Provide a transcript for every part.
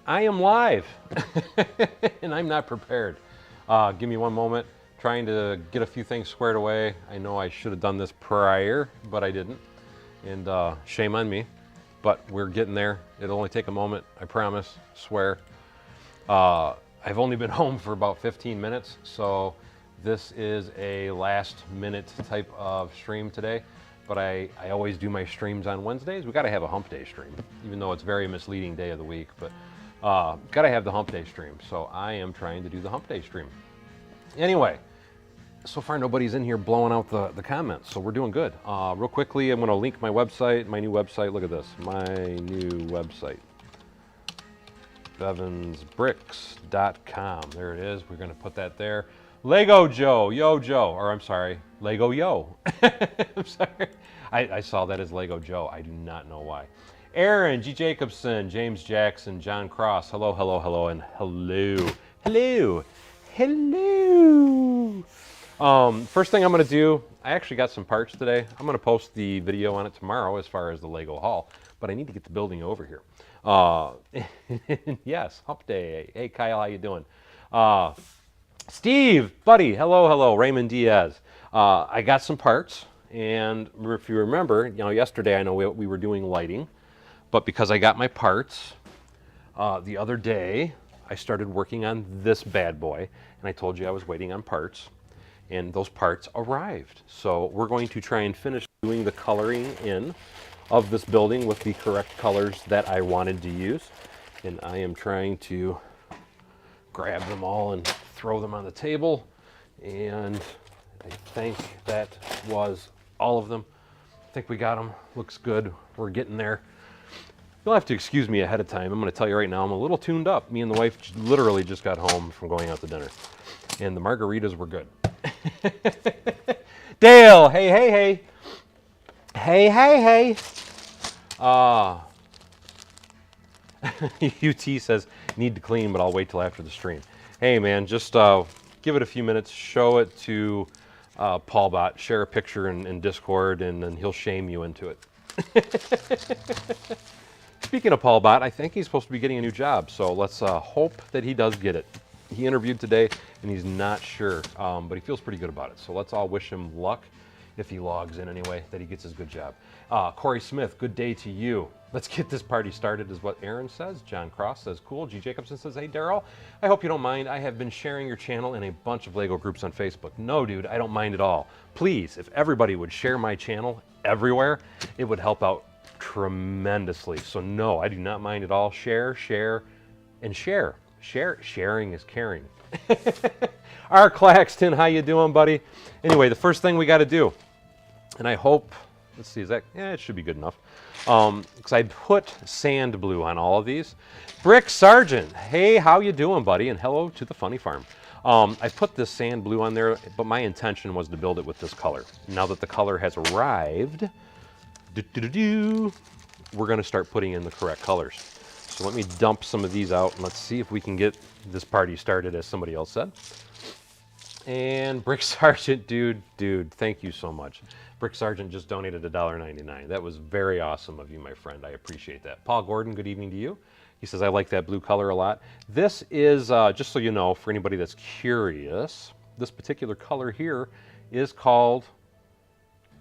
I am live, and I'm not prepared. Give me one moment, trying to get a few things squared away. I know I should have done this prior, but I didn't, and shame on me, but we're getting there. It'll only take a moment, I promise, swear. I've only been home for about 15 minutes, so this is a last minute type of stream today. But I always do my streams on Wednesdays. We gotta have a hump day stream, even though it's a very misleading day of the week, but gotta have the hump day stream. So I am trying to do the hump day stream. Anyway, so far nobody's in here blowing out the comments, so we're doing good. Real quickly, I'm gonna link my website, my new website. Look at this, my new website. bevansbricks.com. There it is. We're gonna put that there. Lego Joe, Yo Joe, or I'm sorry, Lego Yo. I'm sorry. I saw that as Lego Joe. I do not know why. Aaron, G. Jacobson, James Jackson, John Cross. Hello, hello, hello, and hello. Hello. Hello. First thing I'm gonna do, I actually got some parts today. I'm gonna post the video on it tomorrow as far as the Lego haul, but I need to get the building over here. Yes, hump day. Hey Kyle, how you doing? Steve, buddy, hello, hello, Raymond Diaz. I got some parts, and if you remember, yesterday I know we were doing lighting, but because I got my parts, the other day I started working on this bad boy, and I told you I was waiting on parts, and those parts arrived. So we're going to try and finish doing the coloring in of this building with the correct colors that I wanted to use, and I am trying to grab them all and throw them on the table, and I think that was all of them. I think we got them. Looks good. We're getting there. You'll have to excuse me ahead of time. I'm going to tell you right now, I'm a little tuned up. Me and the wife literally just got home from going out to dinner, and the margaritas were good. Dale, hey, hey, hey. Hey, hey, hey. UT says, need to clean, but I'll wait till after the stream. Hey, man, just give it a few minutes. Show it to Paulbot. Share a picture in Discord, and then he'll shame you into it. Speaking of Paulbot, I think he's supposed to be getting a new job, so let's hope that he does get it. He interviewed today, and he's not sure, but he feels pretty good about it. So let's all wish him luck, if he logs in anyway, that he gets his good job. Corey Smith, good day to you. Let's get this party started is what Aaron says. John Cross says, cool. G. Jacobson says, hey, Daryl, I hope you don't mind. I have been sharing your channel in a bunch of Lego groups on Facebook. No, dude, I don't mind at all. Please, if everybody would share my channel everywhere, it would help out tremendously. So no, I do not mind at all. Share, share, and share. Sharing is caring. R. Claxton, how you doing, buddy? Anyway, the first thing we got to do, and I hope, let's see, is that, it should be good enough. Because I put sand blue on all of these. Brick Sargent, hey, how you doing, buddy? And hello to the Funny Farm. I put this sand blue on there, but my intention was to build it with this color. Now that the color has arrived, we're going to start putting in the correct colors. So let me dump some of these out, and let's see if we can get this party started, as somebody else said. And Brick Sargent, dude, thank you so much. Brick Sargent just donated $1.99. That was very awesome of you, my friend. I appreciate that. Paul Gordon, good evening to you. He says, I like that blue color a lot. This is, just so you know, for anybody that's curious, this particular color here is called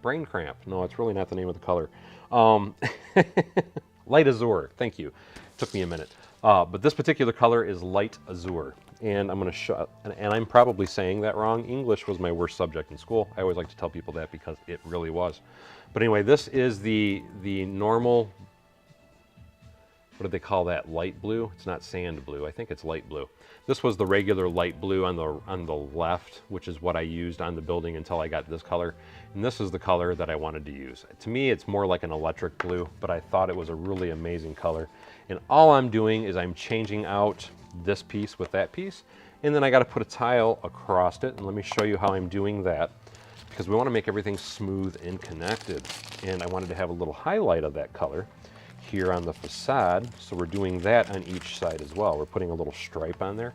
Brain Cramp. No, it's really not the name of the color. Light Azure, thank you. Took me a minute. But this particular color is Light Azure. And I'm going to show, and I'm probably saying that wrong. English was my worst subject in school. I always like to tell people that because it really was. But anyway, this is the normal, what do they call that? Light blue? It's not sand blue. I think it's light blue. This was the regular light blue on the left, which is what I used on the building until I got this color. And this is the color that I wanted to use. To me, it's more like an electric blue, but I thought it was a really amazing color. And all I'm doing is I'm changing out this piece with that piece, and then I got to put a tile across it, and let me show you how I'm doing that, because we want to make everything smooth and connected. And I wanted to have a little highlight of that color here on the facade, so we're doing that on each side as well. We're putting a little stripe on there.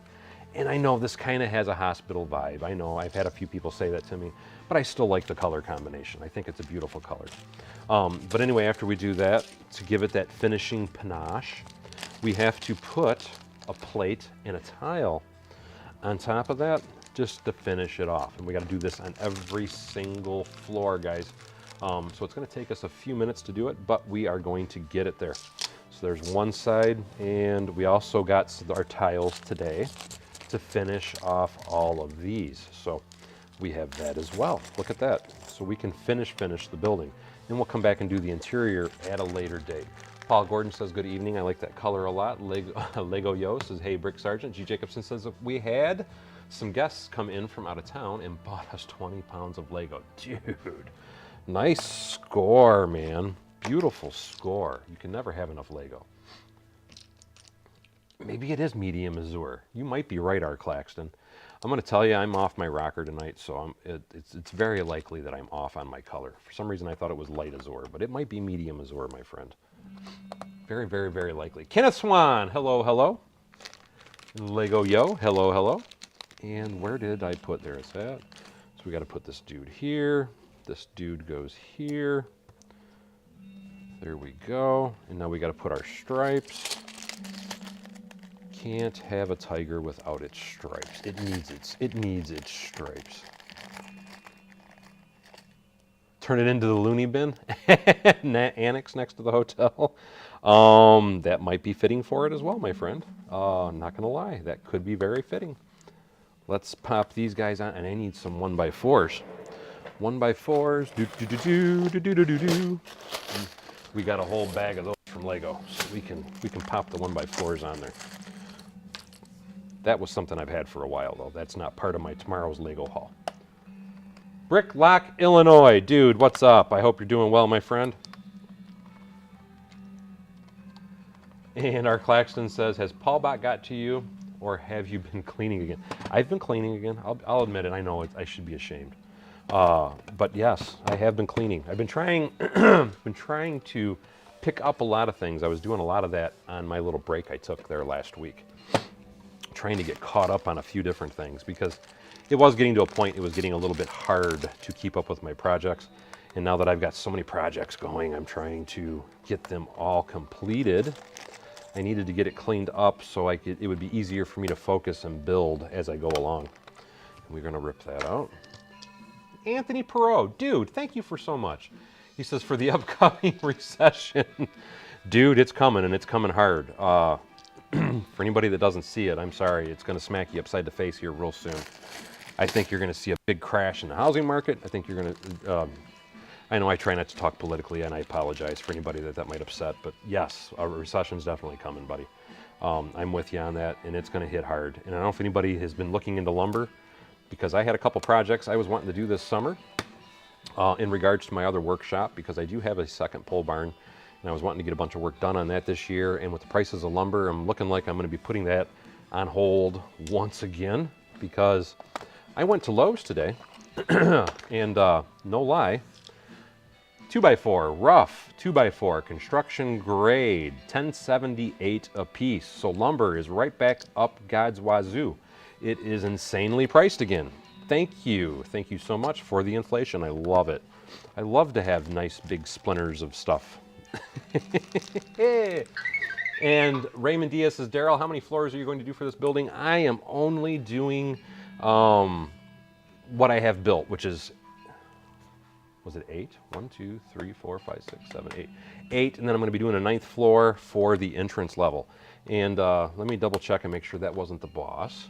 And I know this kind of has a hospital vibe. I know I've had a few people say that to me, but I still like the color combination. I think it's a beautiful color. But anyway, after we do that, to give it that finishing panache, we have to put a plate and a tile on top of that just to finish it off. And we got to do this on every single floor, guys. So it's going to take us a few minutes to do it, but we are going to get it there. So there's one side, and we also got our tiles today to finish off all of these. So we have that as well. Look at that. So we can finish the building. Then we'll come back and do the interior at a later date. Paul Gordon says, good evening. I like that color a lot. Lego Yo says, hey, Brick Sergeant. G. Jacobson says, we had some guests come in from out of town and bought us 20 pounds of Lego. Dude, nice score, man. Beautiful score. You can never have enough Lego. Maybe it is medium azure. You might be right, R. Claxton. I'm going to tell you, I'm off my rocker tonight, so it's very likely that I'm off on my color. For some reason, I thought it was light azure, but it might be medium azure, my friend. Very, very, very likely. Kenneth Swan, hello, hello. Lego Yo, hello, hello. And where did I put, there it's at. So we got to put this dude here. This dude goes here. There we go. And now we got to put our stripes. Can't have a tiger without its stripes. It needs its stripes. Turn it into the loony bin. Annex next to the hotel. That might be fitting for it as well, my friend. Not gonna lie, that could be very fitting. Let's pop these guys on, and I need some 1x4s. 1x4s. Do. We got a whole bag of those from Lego, so we can pop the 1x4s on there. That was something I've had for a while, though. That's not part of my tomorrow's Lego haul. Bricklock, Illinois. Dude, what's up? I hope you're doing well, my friend. And our Claxton says, has Paul Bot got to you, or have you been cleaning again? I've been cleaning again. I'll admit it. I know I should be ashamed. But yes, I have been cleaning. I've been trying to pick up a lot of things. I was doing a lot of that on my little break I took there last week. Trying to get caught up on a few different things, because it was getting to a point, it was getting a little bit hard to keep up with my projects. And now that I've got so many projects going, I'm trying to get them all completed. I needed to get it cleaned up so it would be easier for me to focus and build as I go along. And we're gonna rip that out. Anthony Perot, dude, thank you for so much. He says, for the upcoming recession. Dude, it's coming, and it's coming hard. For anybody that doesn't see it, I'm sorry, it's going to smack you upside the face here real soon. I think you're going to see a big crash in the housing market. I think you're going to, I know I try not to talk politically, and I apologize for anybody that might upset, but yes, a recession's definitely coming, buddy. I'm with you on that, and it's going to hit hard. And I don't know if anybody has been looking into lumber, because I had a couple projects I was wanting to do this summer in regards to my other workshop, because I do have a second pole barn. And I was wanting to get a bunch of work done on that this year. And with the prices of lumber, I'm looking like I'm going to be putting that on hold once again, because I went to Lowe's today, and no lie, 2x4, rough 2x4, construction grade, $10.78 a piece. So lumber is right back up God's wazoo. It is insanely priced again. Thank you so much for the inflation. I love it. I love to have nice big splinters of stuff. And Raymond Diaz says, Daryl, how many floors are you going to do for this building? I am only doing what I have built, which is, was it 8? 1, 2, 3, 4, 5, 6, 7, 8. 8, and then I'm going to be doing a 9th floor for the entrance level. And let me double check and make sure that wasn't the boss.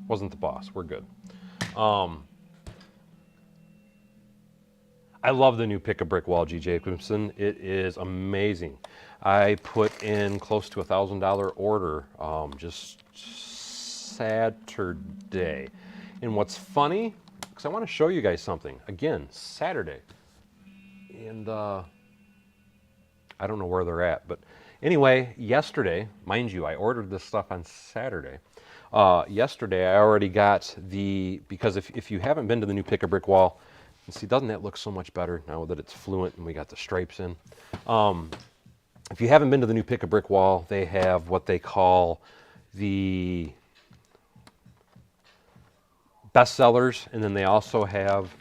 Wasn't the boss. We're good. I love the new Pick a Brick wall, G. Jacobson. It is amazing. I put in close to $1,000 order just Saturday. And what's funny, because I want to show you guys something. Again, Saturday. And I don't know where they're at. But anyway, yesterday, mind you, I ordered this stuff on Saturday. Yesterday, I already got because if you haven't been to the new Pick a Brick wall, and see, doesn't that look so much better now that it's fluent and we got the stripes in? If you haven't been to the new Pick a Brick wall, they have what they call the bestsellers, and then they also have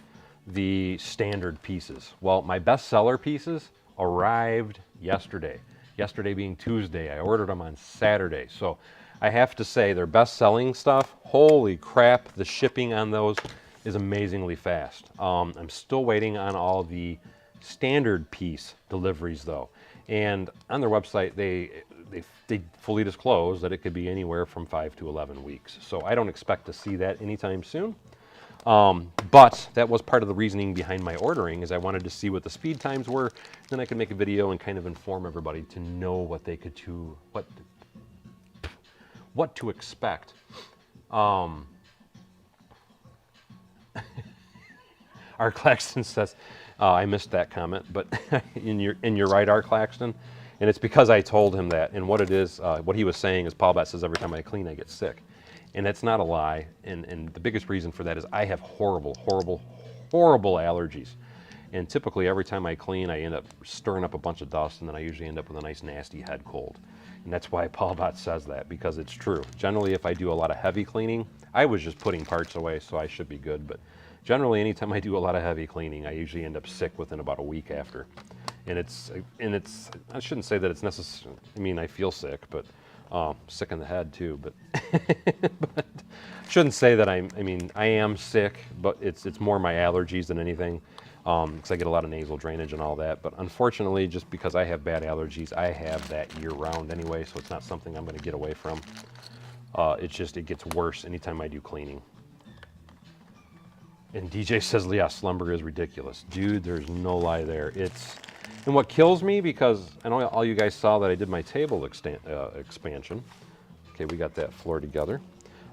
the standard pieces. Well, my bestseller pieces arrived yesterday. Yesterday being Tuesday. I ordered them on Saturday. So I have to say, their best-selling stuff, holy crap, the shipping on those is amazingly fast. I'm still waiting on all the standard piece deliveries though. And on their website, they fully disclose that it could be anywhere from 5 to 11 weeks. So I don't expect to see that anytime soon. But that was part of the reasoning behind my ordering, is I wanted to see what the speed times were. Then I could make a video and kind of inform everybody to know what they could what to expect. Art Claxton says, I missed that comment, but and you're right, Art Claxton. And it's because I told him that. And what it is, what he was saying is, Paul Bat says every time I clean, I get sick. And that's not a lie. And the biggest reason for that is I have horrible, horrible, horrible allergies. And typically every time I clean, I end up stirring up a bunch of dust, and then I usually end up with a nice nasty head cold. And that's why Paul Bot says that, because it's true. Generally, if I do a lot of heavy cleaning, I was just putting parts away, so I should be good. But generally, anytime I do a lot of heavy cleaning, I usually end up sick within about a week after. And it's I shouldn't say that it's necessary. I mean, I feel sick, but sick in the head too. But, but shouldn't say that I mean, I am sick, but it's more my allergies than anything. Because I get a lot of nasal drainage and all that. But unfortunately, just because I have bad allergies, I have that year-round anyway, so it's not something I'm going to get away from. It gets worse anytime I do cleaning. And DJ says, yeah, slumber is ridiculous. Dude, there's no lie there. And what kills me, because I know all you guys saw that I did my table expansion. Okay, we got that floor together.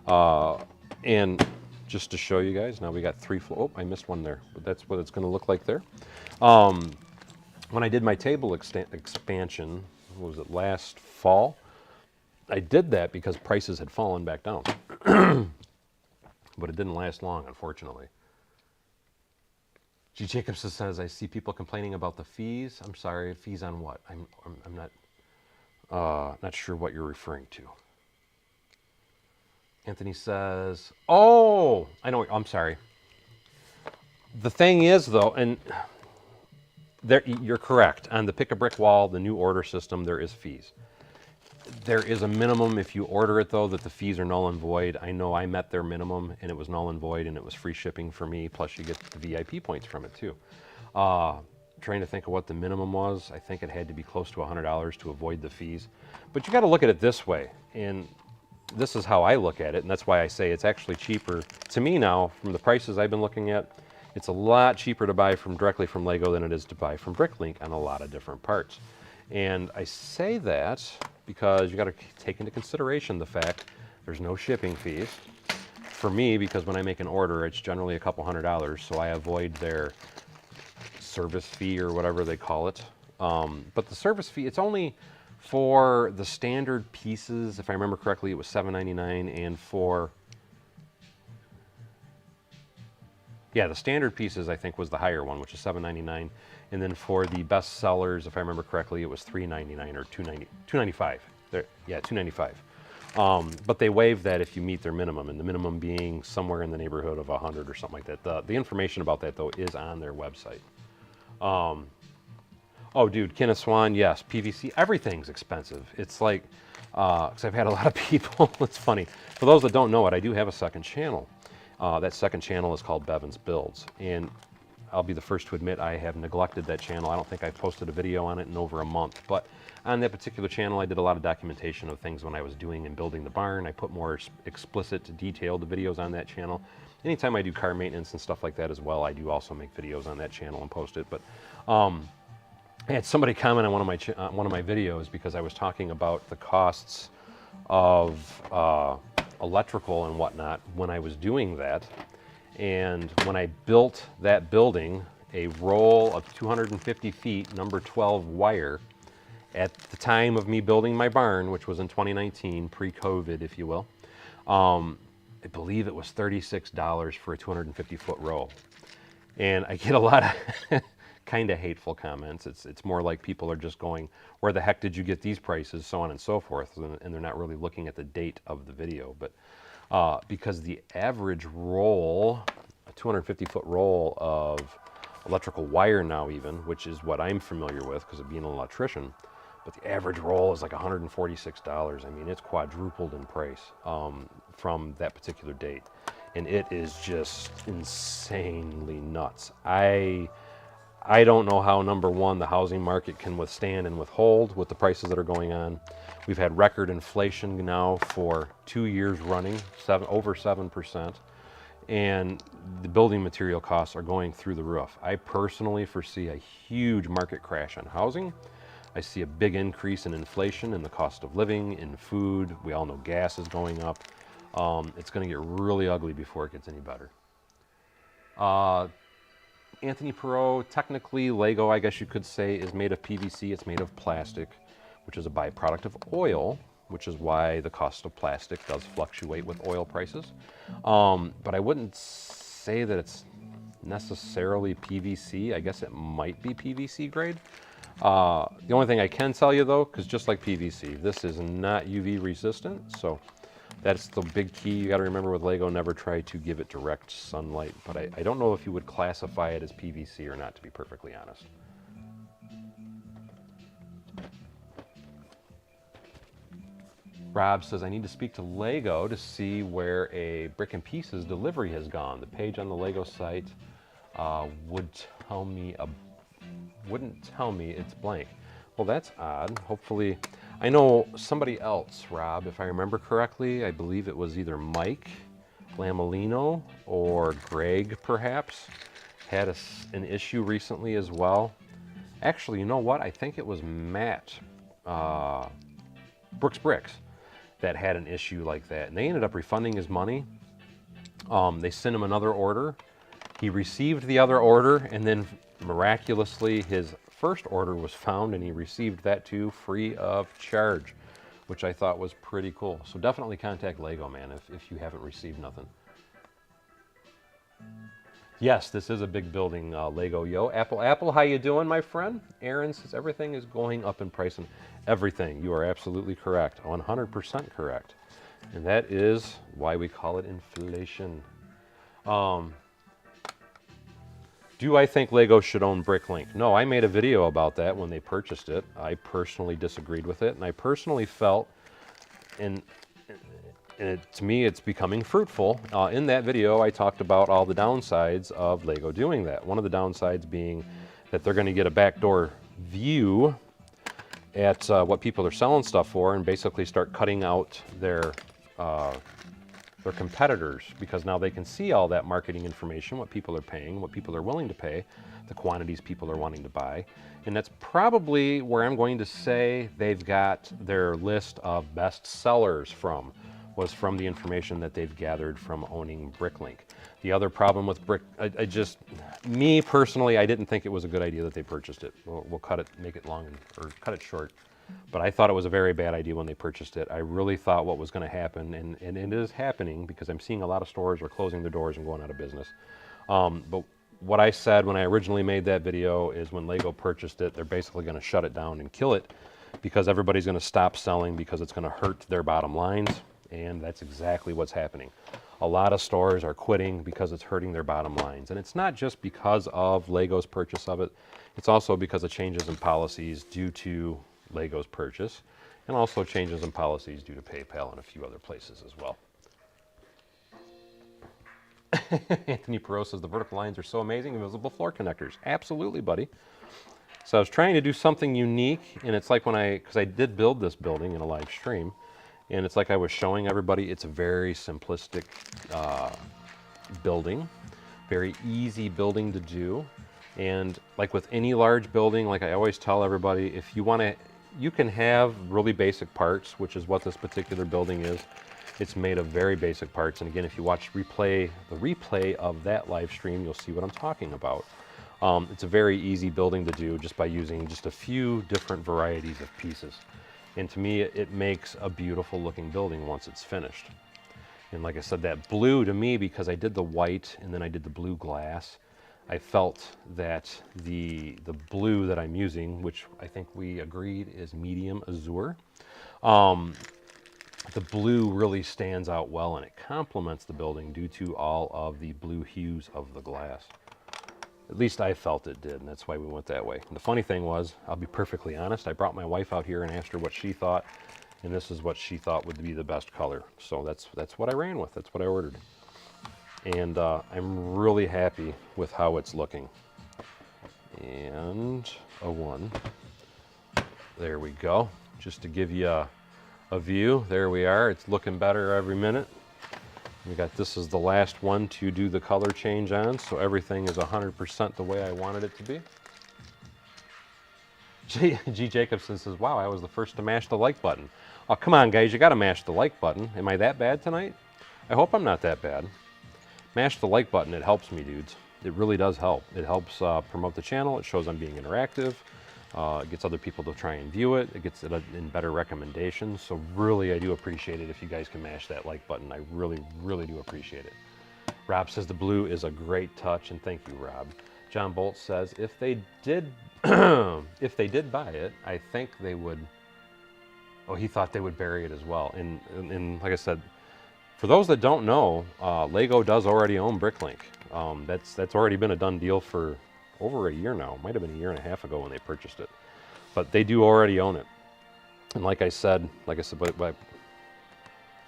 And just to show you guys, now we got 3 floors. Oh, I missed one there, but that's what it's going to look like there. When I did my table expansion, what was it, last fall? I did that because prices had fallen back down. But it didn't last long, unfortunately. G. Jacobs says, I see people complaining about the fees. I'm sorry, fees on what? I'm not sure what you're referring to. Anthony says, oh, I know, I'm sorry. The thing is, though, and you're correct. On the Pick a Brick Wall, the new order system, there is fees. There is a minimum if you order it, though, that the fees are null and void. I know I met their minimum, and it was null and void, and it was free shipping for me, plus you get the VIP points from it, too. Trying to think of what the minimum was. I think it had to be close to $100 to avoid the fees. But you got to look at it this way, and this is how I look at it, and that's why I say it's actually cheaper. To me now, from the prices I've been looking at, it's a lot cheaper to buy directly from Lego than it is to buy from Bricklink on a lot of different parts. And I say that because you got to take into consideration the fact there's no shipping fees. For me, because when I make an order, it's generally a couple $100, so I avoid their service fee or whatever they call it. But the service fee, it's only for the standard pieces. If I remember correctly, it was $7.99, and for, yeah, the standard pieces I think was the higher one, which is $7.99, and then for the best sellers, if I remember correctly, it was $3.99 or $2.95. Yeah, $2.95. But they waive that if you meet their minimum, and the minimum being somewhere in the neighborhood of 100 or something like that. The information about that, though, is on their website. Oh, dude, Kenneth Swan, yes, PVC, everything's expensive. It's like, because I've had a lot of people, it's funny. For those that don't know it, I do have a second channel. That second channel is called Bevan's Builds. And I'll be the first to admit I have neglected that channel. I don't think I've posted a video on it in over a month. But on that particular channel, I did a lot of documentation of things when I was doing and building the barn. I put more explicit, detailed videos on that channel. Anytime I do car maintenance and stuff like that as well, I do also make videos on that channel and post it. But I had somebody comment on one of my videos because I was talking about the costs of electrical and whatnot when I was doing that. And when I built that building, a roll of 250 feet, number 12 wire, at the time of me building my barn, which was in 2019, pre-COVID, if you will, I believe it was $36 for a 250-foot roll. And I get a lot of kind of hateful comments. It's more like people are just going, where the heck did you get these prices, so on and so forth, and they're not really looking at the date of the video. But because the average roll, a 250-foot roll of electrical wire now even, which is what I'm familiar with because of being an electrician. But the average roll is like $146. I mean, it's quadrupled in price from that particular date. And it is just insanely nuts. I don't know how, number one, the housing market can withstand and withhold with the prices that are going on. We've had record inflation now for 2 years running, over 7%. And the building material costs are going through the roof. I personally foresee a huge market crash on housing. I see a big increase in inflation in the cost of living, in food. We all know gas is going up. It's going to get really ugly before it gets any better. Anthony Perot, technically Lego, I guess you could say, is made of PVC. It's made of plastic, which is a byproduct of oil, which is why the cost of plastic does fluctuate with oil prices. But I wouldn't say that it's necessarily PVC. I guess it might be PVC grade. The only thing I can tell you though, because just like PVC, this is not UV resistant, so that's the big key you got to remember with Lego. Never try to give it direct sunlight, but I don't know if you would classify it as PVC or not, to be perfectly honest. Rob says, I need to speak to Lego to see where a Brick and Pieces delivery has gone. The page on the Lego site wouldn't tell me it's blank. Well, that's odd. Hopefully, I know somebody else, Rob, if I remember correctly, I believe it was either Mike Lamolino or Greg, perhaps, had an issue recently as well. Actually, you know what? I think it was Matt Brooks Bricks that had an issue like that, and they ended up refunding his money. They sent him another order. He received the other order, and then miraculously his first order was found, and he received that too free of charge, which I thought was pretty cool. So definitely contact Lego, man, if you haven't received nothing. Yes, this is a big building, Lego. Yo, Apple, how you doing, my friend? Aaron says everything is going up in price, and everything. You are absolutely correct, 100% correct. And that is why we call it inflation. Do I think Lego should own Bricklink? No, I made a video about that when they purchased it. I personally disagreed with it, and I personally felt, to me, it's becoming fruitful. In that video, I talked about all the downsides of Lego doing that. One of the downsides being that they're going to get a backdoor view at what people are selling stuff for, and basically start cutting out their competitors, because now they can see all that marketing information, what people are paying, what people are willing to pay, the quantities people are wanting to buy. And that's probably where I'm going to say they've got their list of best sellers from, was from the information that they've gathered from owning Bricklink. The other problem with me personally, I didn't think it was a good idea that they purchased it. We'll cut it, make it long, or cut it short. But I thought it was a very bad idea when they purchased it. I really thought what was going to happen, and it is happening, because I'm seeing a lot of stores are closing their doors and going out of business. But what I said when I originally made that video is when Lego purchased it, they're basically going to shut it down and kill it, because everybody's going to stop selling because it's going to hurt their bottom lines, and that's exactly what's happening. A lot of stores are quitting because it's hurting their bottom lines. And it's not just because of Lego's purchase of it, it's also because of changes in policies due to Lego's purchase, and also changes in policies due to PayPal and a few other places as well. Anthony Perot says the vertical lines are so amazing, invisible floor connectors. Absolutely, buddy. So I was trying to do something unique, and it's like because I did build this building in a live stream, and it's like I was showing everybody, it's a very simplistic building, very easy building to do. And like with any large building, like I always tell everybody, if you want to, you can have really basic parts, which is what this particular building is. It's made of very basic parts. And again, if you watch the replay of that live stream, you'll see what I'm talking about. It's a very easy building to do just by using just a few different varieties of pieces. And to me, it makes a beautiful looking building once it's finished. And like I said, that blue to me, because I did the white and then I did the blue glass, I felt that the blue that I'm using, which I think we agreed is medium azure, the blue really stands out well, and it complements the building due to all of the blue hues of the glass. At least I felt it did, and that's why we went that way. And the funny thing was, I'll be perfectly honest, I brought my wife out here and asked her what she thought, and this is what she thought would be the best color. So that's what I ran with. That's what I ordered. And I'm really happy with how it's looking. And a 1. There we go. Just to give you a view, there we are. It's looking better every minute. We got this is the last one to do the color change on, so everything is 100% the way I wanted it to be. G. Jacobson says, wow, I was the first to mash the like button. Oh, come on, guys, you got to mash the like button. Am I that bad tonight? I hope I'm not that bad. Mash the like button. It helps me, dudes. It really does help. It helps promote the channel. It shows I'm being interactive. It gets other people to try and view it. It gets it in better recommendations. So really, I do appreciate it if you guys can mash that like button. I really, really do appreciate it. Rob says the blue is a great touch, and thank you, Rob. John Bolt says if they did, if they did buy it, I think they would. Oh, he thought they would bury it as well. And like I said, for those that don't know, Lego does already own Bricklink. That's already been a done deal for over a year now. Might have been a year and a half ago when they purchased it, but they do already own it. And like I said, but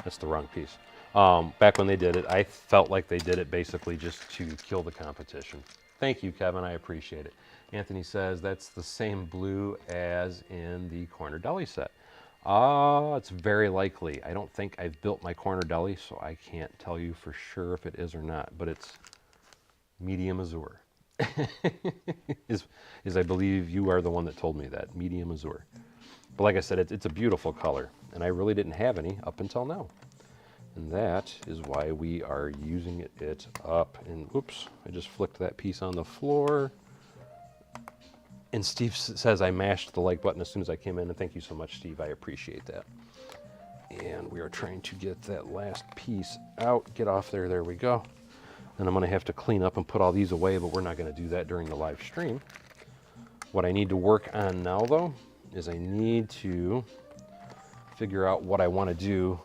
that's the wrong piece. Back when they did it, I felt like they did it basically just to kill the competition. Thank you, Kevin. I appreciate it. Anthony says that's the same blue as in the corner deli set. It's very likely. I don't think I've built my corner deli, so I can't tell you for sure if it is or not, but it's medium azure. is I believe you are the one that told me that, medium azure. But like I said, it's a beautiful color, and I really didn't have any up until now. And that is why we are using it up. And oops, I just flicked that piece on the floor. And Steve says I mashed the like button as soon as I came in, and thank you so much, Steve. I appreciate that. And we are trying to get that last piece out. Get off there. There we go. And I'm going to have to clean up and put all these away, but we're not going to do that during the live stream. What I need to work on now, though, is I need to figure out what I want to do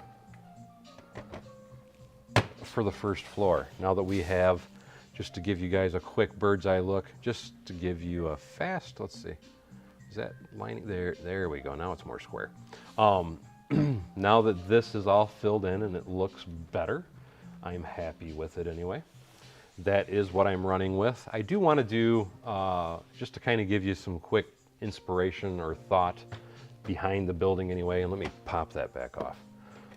for the first floor. Now that we have, just to give you guys a quick bird's eye look, just to give you a fast, let's see, is that lining there? There we go. Now it's more square. Now that this is all filled in and it looks better, I'm happy with it anyway. That is what I'm running with. I do want to do, just to kind of give you some quick inspiration or thought behind the building anyway, and let me pop that back off.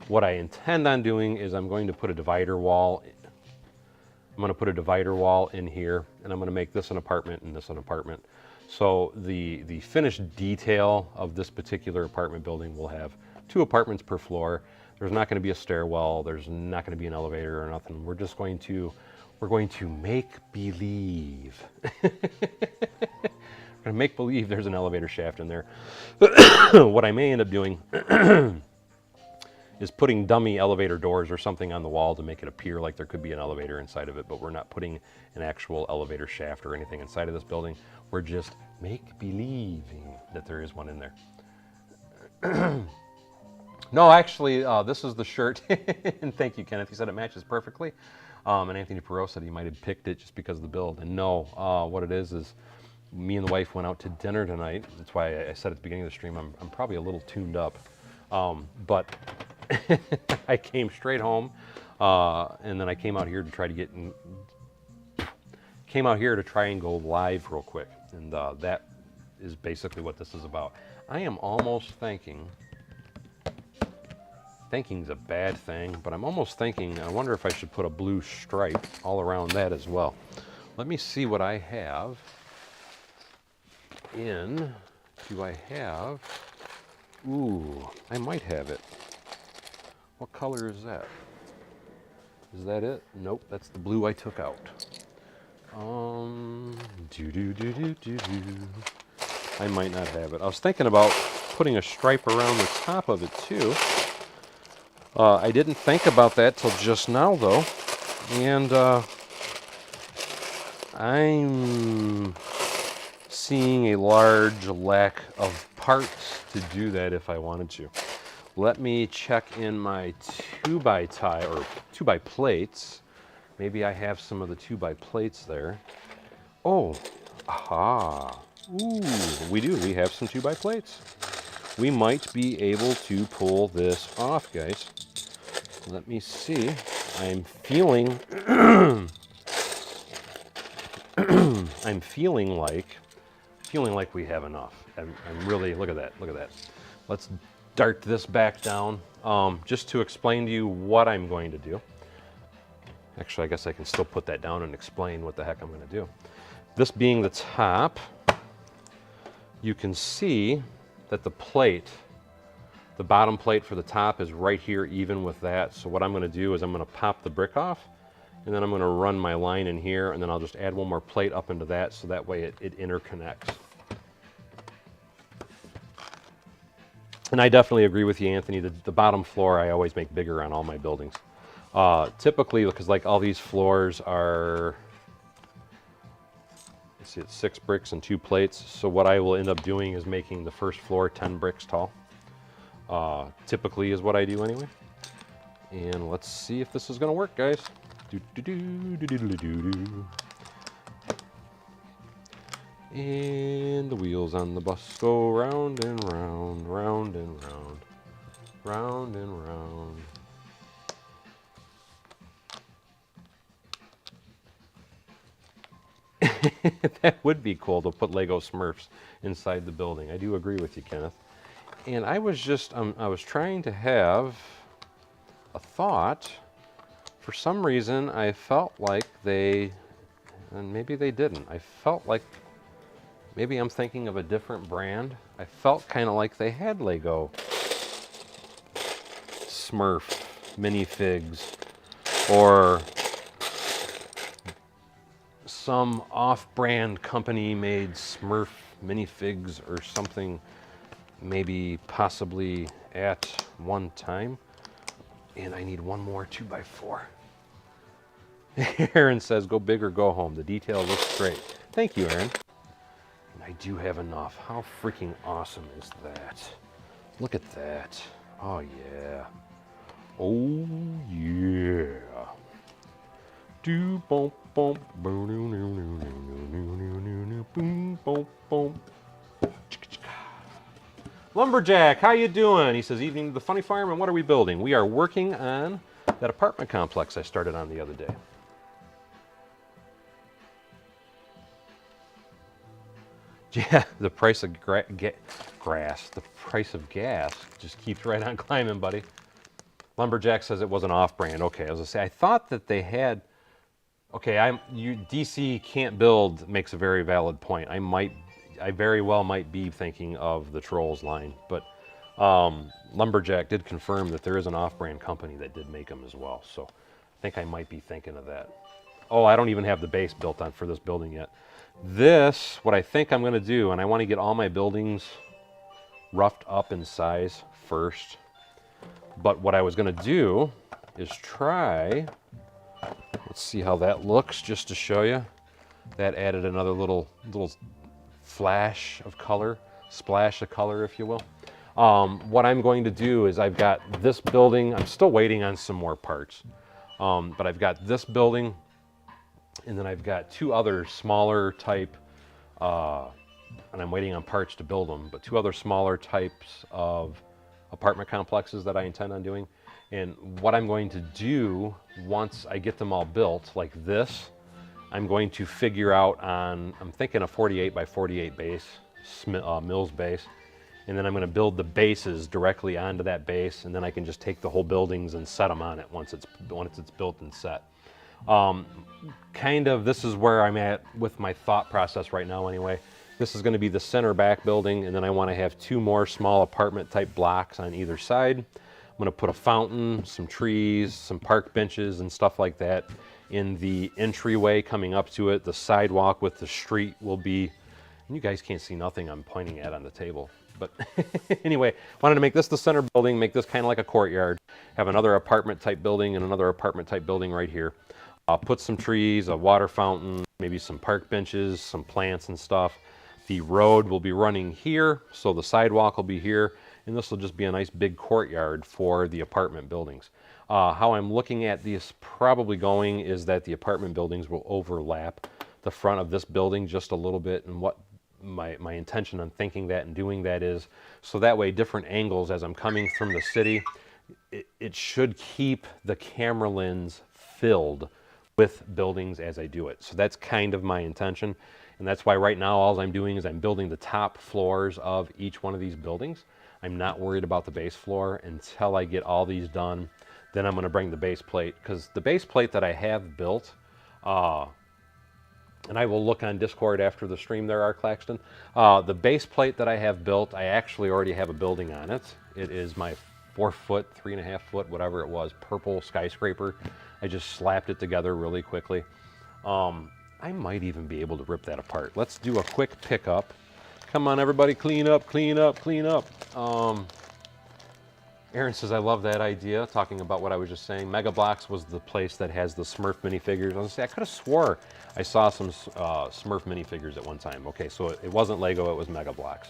What I intend on doing is I'm going to put a divider wall. I'm going to put a divider wall in here, and I'm going to make this an apartment and this an apartment. So the finished detail of this particular apartment building will have 2 apartments per floor. There's not going to be a stairwell. There's not going to be an elevator or nothing. We're going to make believe. We're going to make believe there's an elevator shaft in there. What I may end up doing is putting dummy elevator doors or something on the wall to make it appear like there could be an elevator inside of it, but we're not putting an actual elevator shaft or anything inside of this building. We're just make believing that there is one in there. No, actually, this is the shirt. And thank you, Kenneth. He said it matches perfectly. And Anthony Perot said he might have picked it just because of the build. And no, what it is me and the wife went out to dinner tonight. That's why I said at the beginning of the stream, I'm probably a little tuned up. But I came straight home, and then I came out here to try to try and go live real quick. And that is basically what this is about. I am almost thinking, thinking's a bad thing, but I'm almost thinking, I wonder if I should put a blue stripe all around that as well. Let me see what I have in, do I have, ooh, I might have it. What color is that? Is that it? Nope, that's the blue I took out. I might not have it. I was thinking about putting a stripe around the top of it too. I didn't think about that till just now though, and I'm seeing a large lack of parts to do that if I wanted to. Let me check in my 2x tie or 2x plates. Maybe I have some of the 2x plates there. Oh, aha. Ooh, we do. We have some 2x plates. We might be able to pull this off, guys. Let me see. I'm feeling I'm feeling like we have enough. I'm really, look at that, look at that. Let's dart this back down just to explain to you what I'm going to do. Actually, I guess I can still put that down and explain what the heck I'm going to do. This being the top, you can see that the plate, the bottom plate for the top is right here even with that. So what I'm going to do is I'm going to pop the brick off, and then I'm going to run my line in here, and then I'll just add one more plate up into that so that way it interconnects. And I definitely agree with you, Anthony. The bottom floor I always make bigger on all my buildings. Typically, because like all these floors are, let's see, it's 6 bricks and 2 plates. So what I will end up doing is making the first floor 10 bricks tall. Typically is what I do anyway. And let's see if this is going to work, guys. And the wheels on the bus go round and round, round and round, round and round. That would be cool to put Lego Smurfs inside the building. I do agree with you, Kenneth. And I was just, I was trying to have a thought. For some reason, I felt like they, and maybe they didn't. I felt like maybe I'm thinking of a different brand. I felt kind of like they had Lego Smurf minifigs or some off-brand company made Smurf minifigs or something, maybe possibly at one time. And I need one more 2x4. Aaron says, go big or go home. The detail looks great. Thank you, Aaron. And I do have enough. How freaking awesome is that? Look at that. Oh, yeah. Oh, yeah. Do bump bump boom boom boom boom. Lumberjack, how you doing? He says, evening to the funny farm, and what are we building? We are working on that apartment complex I started on the other day. Yeah, the price of grass, the price of gas just keeps right on climbing, buddy. Lumberjack says it wasn't off-brand. Okay, I was gonna say, I thought that they had. Okay, DC can't build makes a very valid point. I very well might be thinking of the Trolls line, but Lumberjack did confirm that there is an off-brand company that did make them as well. So I think I might be thinking of that. Oh, I don't even have the base built on for this building yet. This, what I think I'm going to do, and I want to get all my buildings roughed up in size first. But what I was going to do is try, let's see how that looks just to show you. That added another little flash of color, splash of color, if you will. What I'm going to do is I've got this building. I'm still waiting on some more parts. But I've got this building, and then I've got 2 other smaller type, and I'm waiting on parts to build them, but 2 other smaller types of apartment complexes that I intend on doing. And what I'm going to do once I get them all built, like this, I'm going to figure out on, I'm thinking a 48 by 48 base, Mills base, and then I'm going to build the bases directly onto that base, and then I can just take the whole buildings and set them on it once it's built and set. Kind of, this is where I'm at with my thought process right now anyway. This is going to be the center back building, and then I want to have 2 more small apartment type blocks on either side. I'm going to put a fountain, some trees, some park benches and stuff like that in the entryway coming up to it. The sidewalk with the street will be, and you guys can't see nothing I'm pointing at on the table. But anyway, wanted to make this the center building, make this kind of like a courtyard, have another apartment type building and another apartment type building right here. Put some trees, a water fountain, maybe some park benches, some plants and stuff. The road will be running here, so the sidewalk will be here, and this will just be a nice big courtyard for the apartment buildings. How I'm looking at this probably going is that the apartment buildings will overlap. the front of this building just a little bit, and what my intention on thinking that and doing that is, so that way different angles as I'm coming from the city, it should keep the camera lens filled with buildings as I do it. So that's kind of my intention, and that's why right now all I'm doing is I'm building the top floors of each one of these buildings. I'm not worried about the base floor until I get all these done. Then I'm going to bring the base plate, because the base plate that I have built, and I will look on Discord after the stream there, Art Claxton. The base plate that I have built, I actually already have a building on it. It is my 4 foot, 3.5 foot, whatever it was, purple skyscraper. I just slapped it together really quickly. I might even be able to rip that apart. Let's do a quick pickup. Come on, everybody, clean up, clean up, clean up. Aaron says, I love that idea, talking about what I was just saying. Mega Bloks was the place that has the Smurf minifigures. I was gonna say, I could have swore I saw some Smurf minifigures at one time. Okay, so it wasn't Lego, it was Mega Bloks.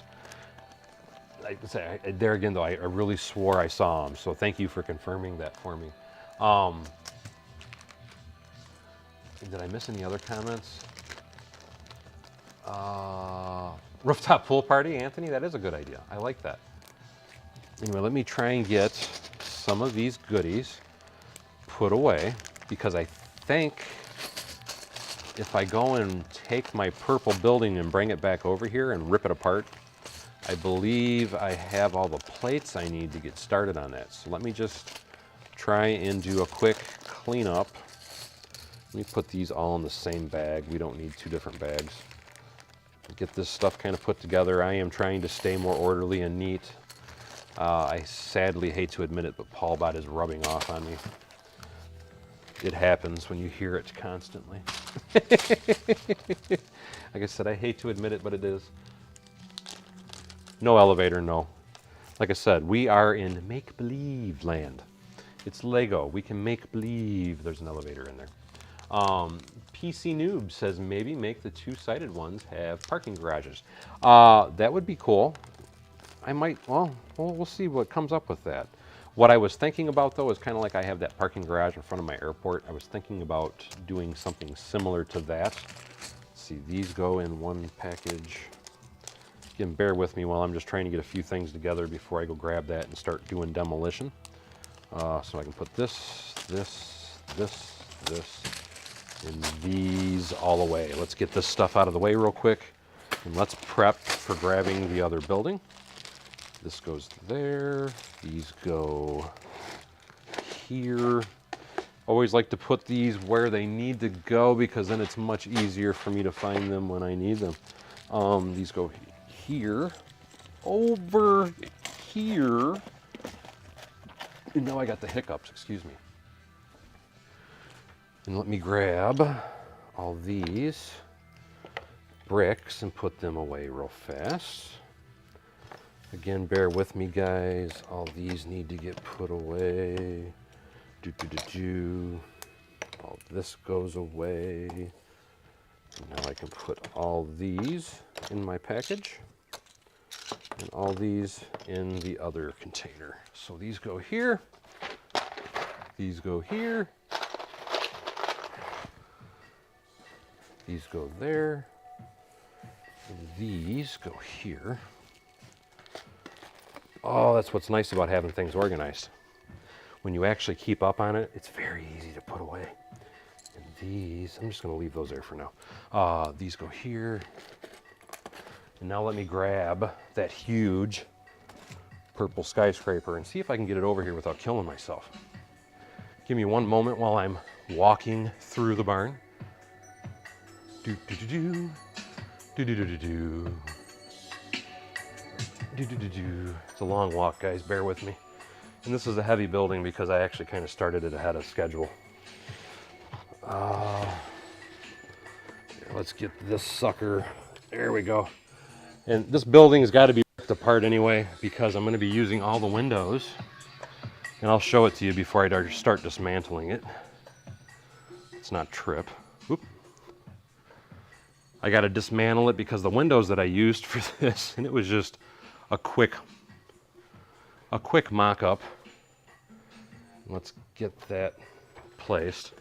There again, though, I really swore I saw them, so thank you for confirming that for me. Did I miss any other comments? Rooftop pool party, Anthony, that is a good idea. I like that. Anyway, let me try and get some of these goodies put away, because I think if I go and take my purple building and bring it back over here and rip it apart, I believe I have all the plates I need to get started on that. So let me just try and do a quick cleanup. Let me put these all in the same bag. We don't need 2 different bags. Get this stuff kind of put together. I am trying to stay more orderly and neat. I sadly hate to admit it, but Paulbot is rubbing off on me. It happens when you hear it constantly. Like I said, I hate to admit it, but it is. No elevator, no. Like I said, we are in make-believe land. It's Lego. We can make believe there's an elevator in there. PC Noob says maybe make the 2-sided ones have parking garages. That would be cool. I might, well, we'll see what comes up with that. What I was thinking about, though, is kind of like I have that parking garage in front of my airport. I was thinking about doing something similar to that. Let's see, these go in one package. Again, bear with me while I'm just trying to get a few things together before I go grab that and start doing demolition. So I can put this, and these all away. Let's get this stuff out of the way real quick, and let's prep for grabbing the other building. This goes there, these go here. Always like to put these where they need to go, because then it's much easier for me to find them when I need them. These go here, over here, and now I got the hiccups, excuse me. And let me grab all these bricks and put them away real fast. Again, bear with me, guys. All these need to get put away. All this goes away. Now I can put all these in my package and all these in the other container. So these go here. These go here. These go there. And these go here. Oh, that's what's nice about having things organized. When you actually keep up on it, it's very easy to put away. And these, I'm just going to leave those there for now. These go here. And now let me grab that huge purple skyscraper and see if I can get it over here without killing myself. Give me one moment while I'm walking through the barn. It's a long walk, guys, bear with me. And this is a heavy building because I actually kind of started it ahead of schedule. Let's get this sucker, there we go. And this building's got to be ripped apart anyway, because I'm going to be using all the windows, and I'll show it to you before I start dismantling it. Let's not trip. Whoop. I got to dismantle it because the windows that I used for this, and it was just a quick mock-up. Let's get that placed.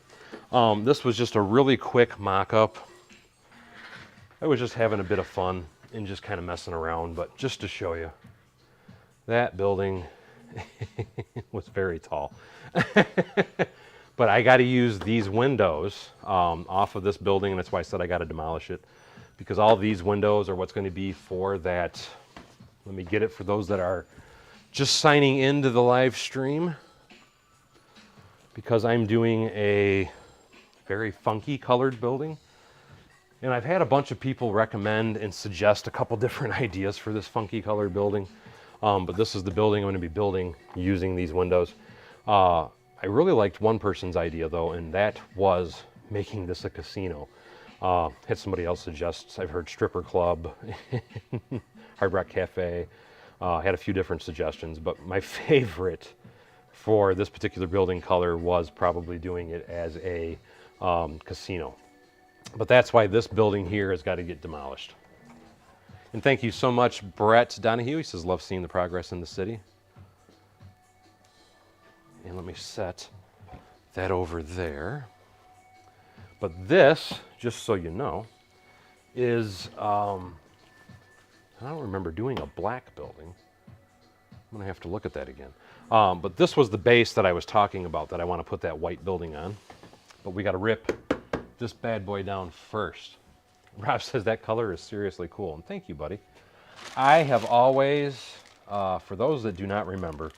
This was just a really quick mock-up I was just having a bit of fun and just kind of messing around, but just to show you, that building was very tall. But I got to use these windows off of this building, and that's why I said I got to demolish it, because all these windows are what's going to be for that. Let me get it for those that are just signing into the live stream, because I'm doing a very funky colored building. And I've had a bunch of people recommend and suggest a couple different ideas for this funky colored building. But this is the building I'm going to be building using these windows. I really liked one person's idea though, and that was making this a casino. Had somebody else suggest, I've heard stripper club, Hard Rock Cafe, had a few different suggestions, but my favorite for this particular building color was probably doing it as a casino. But that's why this building here has got to get demolished. And thank you so much, Brett Donahue. He says, love seeing the progress in the city. And let me set that over there. But this, just so you know, is, I don't remember doing a black building. I'm going to have to look at that again. But this was the base that I was talking about that I want to put that white building on. But we got to rip this bad boy down first. Rob says that color is seriously cool, and thank you, buddy. I have always, for those that do not remember,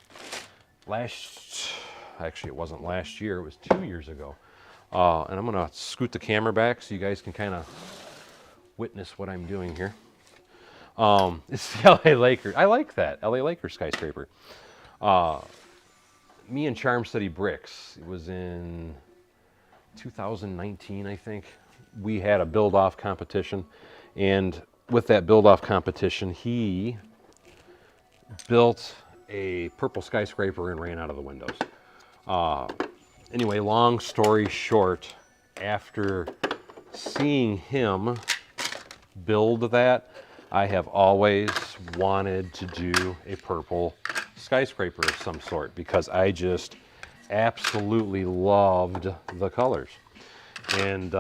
actually it wasn't last year, it was 2 years ago, and I'm gonna scoot the camera back so you guys can kind of witness what I'm doing here. It's the LA Lakers. I like that, LA Lakers skyscraper. Me and Charm City Bricks, it was in 2019, I think. We had a build-off competition, and with that build-off competition, he built a purple skyscraper and ran out of the windows. Anyway, long story short, after seeing him build that, I have always wanted to do a purple skyscraper of some sort, because I just absolutely loved the colors. And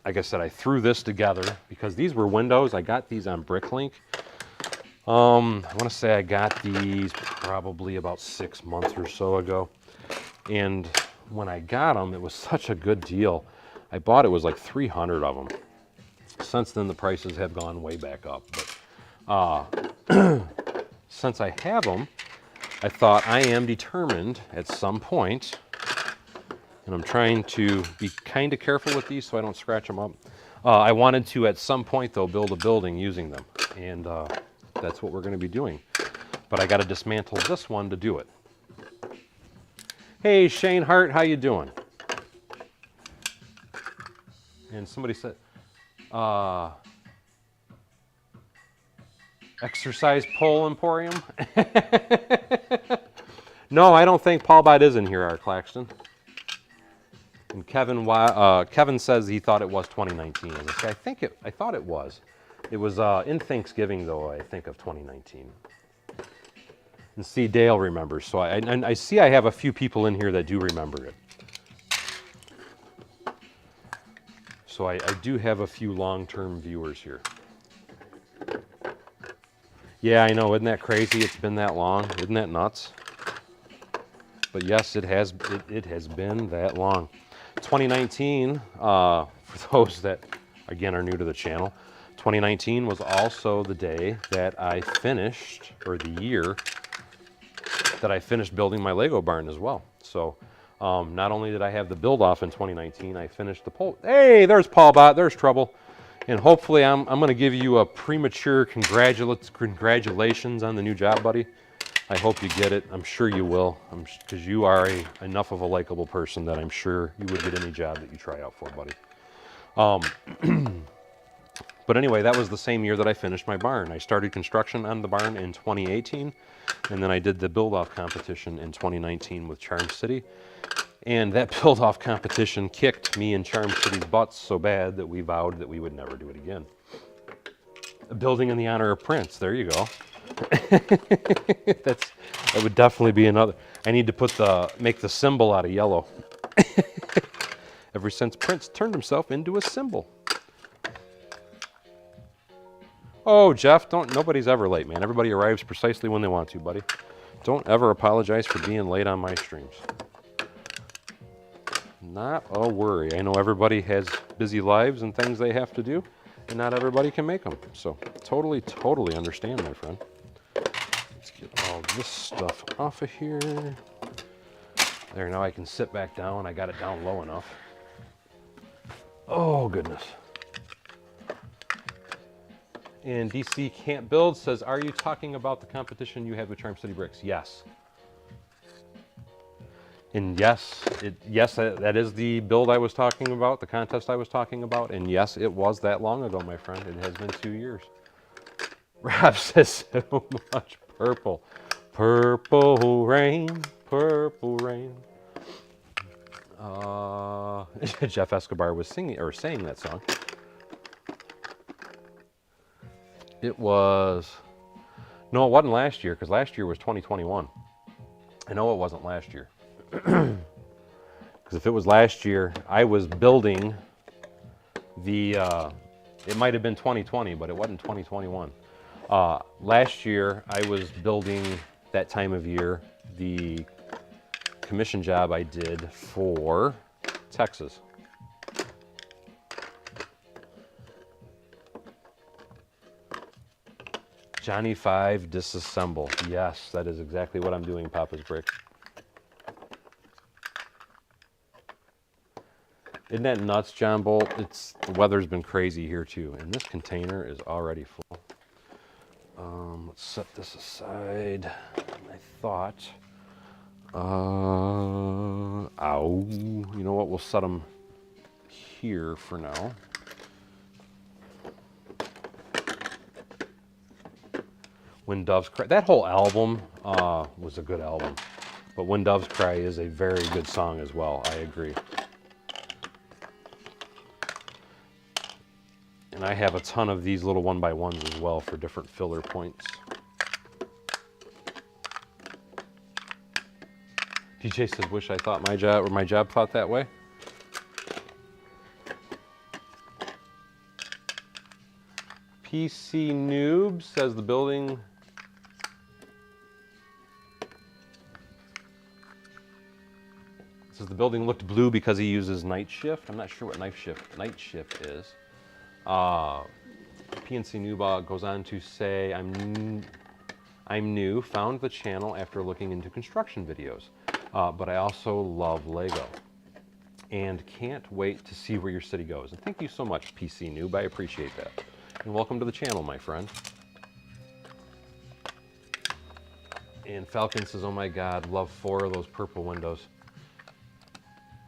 like I said, I threw this together because these were windows. I got these on Bricklink. I want to say I got these probably about 6 months or so ago. And when I got them, it was such a good deal. I bought, it was like 300 of them. Since then, the prices have gone way back up. But since I have them, I thought I am determined at some point, and I'm trying to be kind of careful with these so I don't scratch them up. I wanted to, at some point though, build a building using them, and that's what we're going to be doing. But I got to dismantle this one to do it. Hey, Shane Hart, how you doing? And somebody said, exercise pole emporium? No, I don't think Paul Bott is in here, Art Claxton. And Kevin says he thought it was 2019. I thought it was. It was in Thanksgiving, though, I think, of 2019. And see, Dale remembers. So I see I have a few people in here that do remember it. So I do have a few long-term viewers here. Yeah, I know. Isn't that crazy? It's been that long. Isn't that nuts? But yes, it has been that long. 2019, for those that, again, are new to the channel, 2019 was also the day that I finished, or the year that I finished building my Lego barn as well. So not only did I have the build off in 2019, I finished the pole. Hey, there's Paul Bott, there's trouble. And hopefully I'm going to give you a premature congratulations on the new job, buddy. I hope you get it. I'm sure you will, because you are enough of a likable person that I'm sure you would get any job that you try out for, buddy. But anyway, that was the same year that I finished my barn. I started construction on the barn in 2018, and then I did the build-off competition in 2019 with Charm City. And that build-off competition kicked me and Charm City's butts so bad that we vowed that we would never do it again. A building in the honor of Prince. There you go. That would definitely be another. I need to make the symbol out of yellow. Ever since Prince turned himself into a symbol. Oh, Jeff, nobody's ever late, man. Everybody arrives precisely when they want to, buddy. Don't ever apologize for being late on my streams. Not a worry. I know everybody has busy lives and things they have to do, and not everybody can make them. So totally, totally understand, my friend. Let's get all this stuff off of here. There, now I can sit back down. I got it down low enough. Oh, goodness. And DC Can't Build says, are you talking about the competition you had with Charm City Bricks? Yes. And yes, that is the build I was talking about, the contest I was talking about. And yes, it was that long ago, my friend. It has been 2 years. Rob says so much purple. Purple rain, purple rain. Jeff Escobar was singing or saying that song. It was, no, it wasn't last year, because last year was 2021. I know it wasn't last year. Because if it was last year, I was building the, it might have been 2020, but it wasn't 2021. Last year, I was building that time of year the commission job I did for Texas. Johnny 5 disassemble. Yes, that is exactly what I'm doing, Papa's Bricks. Isn't that nuts, John Bolt? The weather's been crazy here too, and this container is already full. Let's set this aside. I thought, ow, you know what? We'll set them here for now. When Doves Cry, that whole album was a good album, but When Doves Cry is a very good song as well. I agree. And I have a ton of these little 1x1s as well for different filler points. DJ says, wish I thought my job thought that way. PC Noob says the building looked blue because he uses night shift. I'm not sure what night shift is. PNC Noob goes on to say, I'm new, found the channel after looking into construction videos, but I also love Lego and can't wait to see where your city goes. And thank you so much, PC Noob. I appreciate that. And welcome to the channel, my friend. And Falcon says, oh my God, love 4 of those purple windows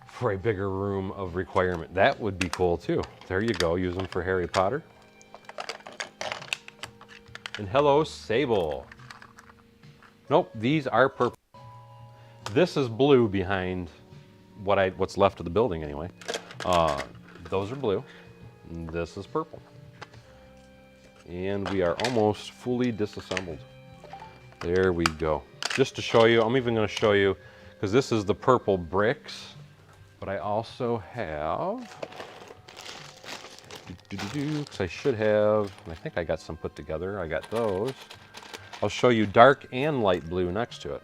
for a bigger room of requirement. That would be cool too. There you go, use them for Harry Potter. And hello, Sable. Nope, these are purple. This is blue behind what's left of the building anyway. Those are blue, and this is purple. And we are almost fully disassembled. There we go. Just to show you, I'm even going to show you, because this is the purple bricks, but I also have, because I should have, I think I got some put together. I got those. I'll show you dark and light blue next to it.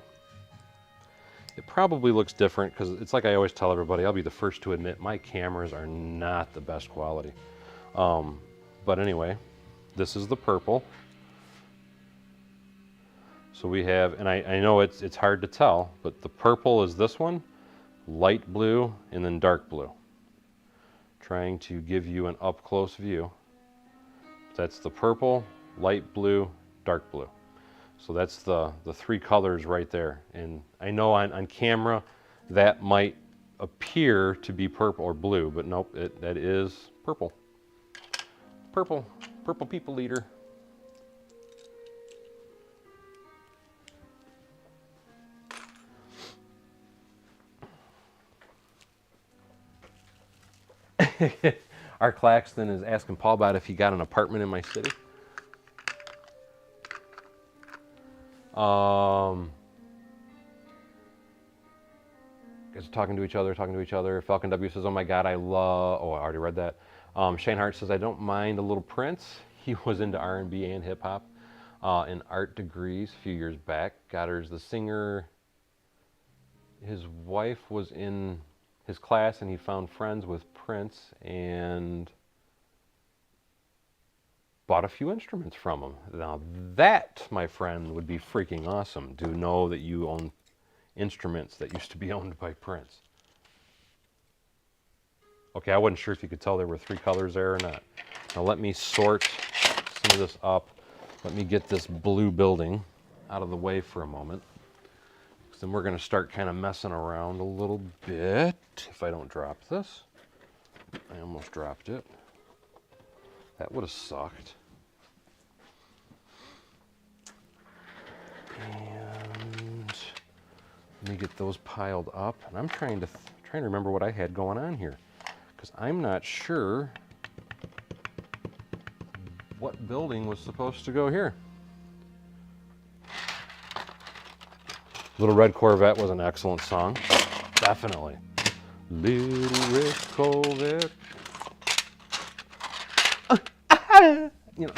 It probably looks different because it's like I always tell everybody, I'll be the first to admit my cameras are not the best quality. But anyway, this is the purple. So we have, and I know it's hard to tell, but the purple is this one, light blue, and then dark blue. Trying to give you an up-close view. That's the purple, light blue, dark blue. So that's the 3 colors right there. And I know on camera that might appear to be purple or blue, but nope, that is purple. Purple people eater. Art Claxton is asking Paul about if he got an apartment in my city. Guys are talking to each other. Falcon W says, oh my God, I already read that. Shane Hart says, I don't mind a little Prince. he was into R&B and hip hop in art degrees a few years back. Got her as the singer. His wife was in his class, and he found friends with Prince and bought a few instruments from him. Now that, my friend, would be freaking awesome, to know that you own instruments that used to be owned by Prince. Okay, I wasn't sure if you could tell there were 3 colors there or not. Now let me sort some of this up. Let me get this blue building out of the way for a moment. Then we're going to start kind of messing around a little bit. If I don't drop this. I almost dropped it. That would have sucked. And let me get those piled up. And I'm trying to remember what I had going on here, because I'm not sure what building was supposed to go here. Little Red Corvette was an excellent song. Definitely. Little Red Corvette. You know,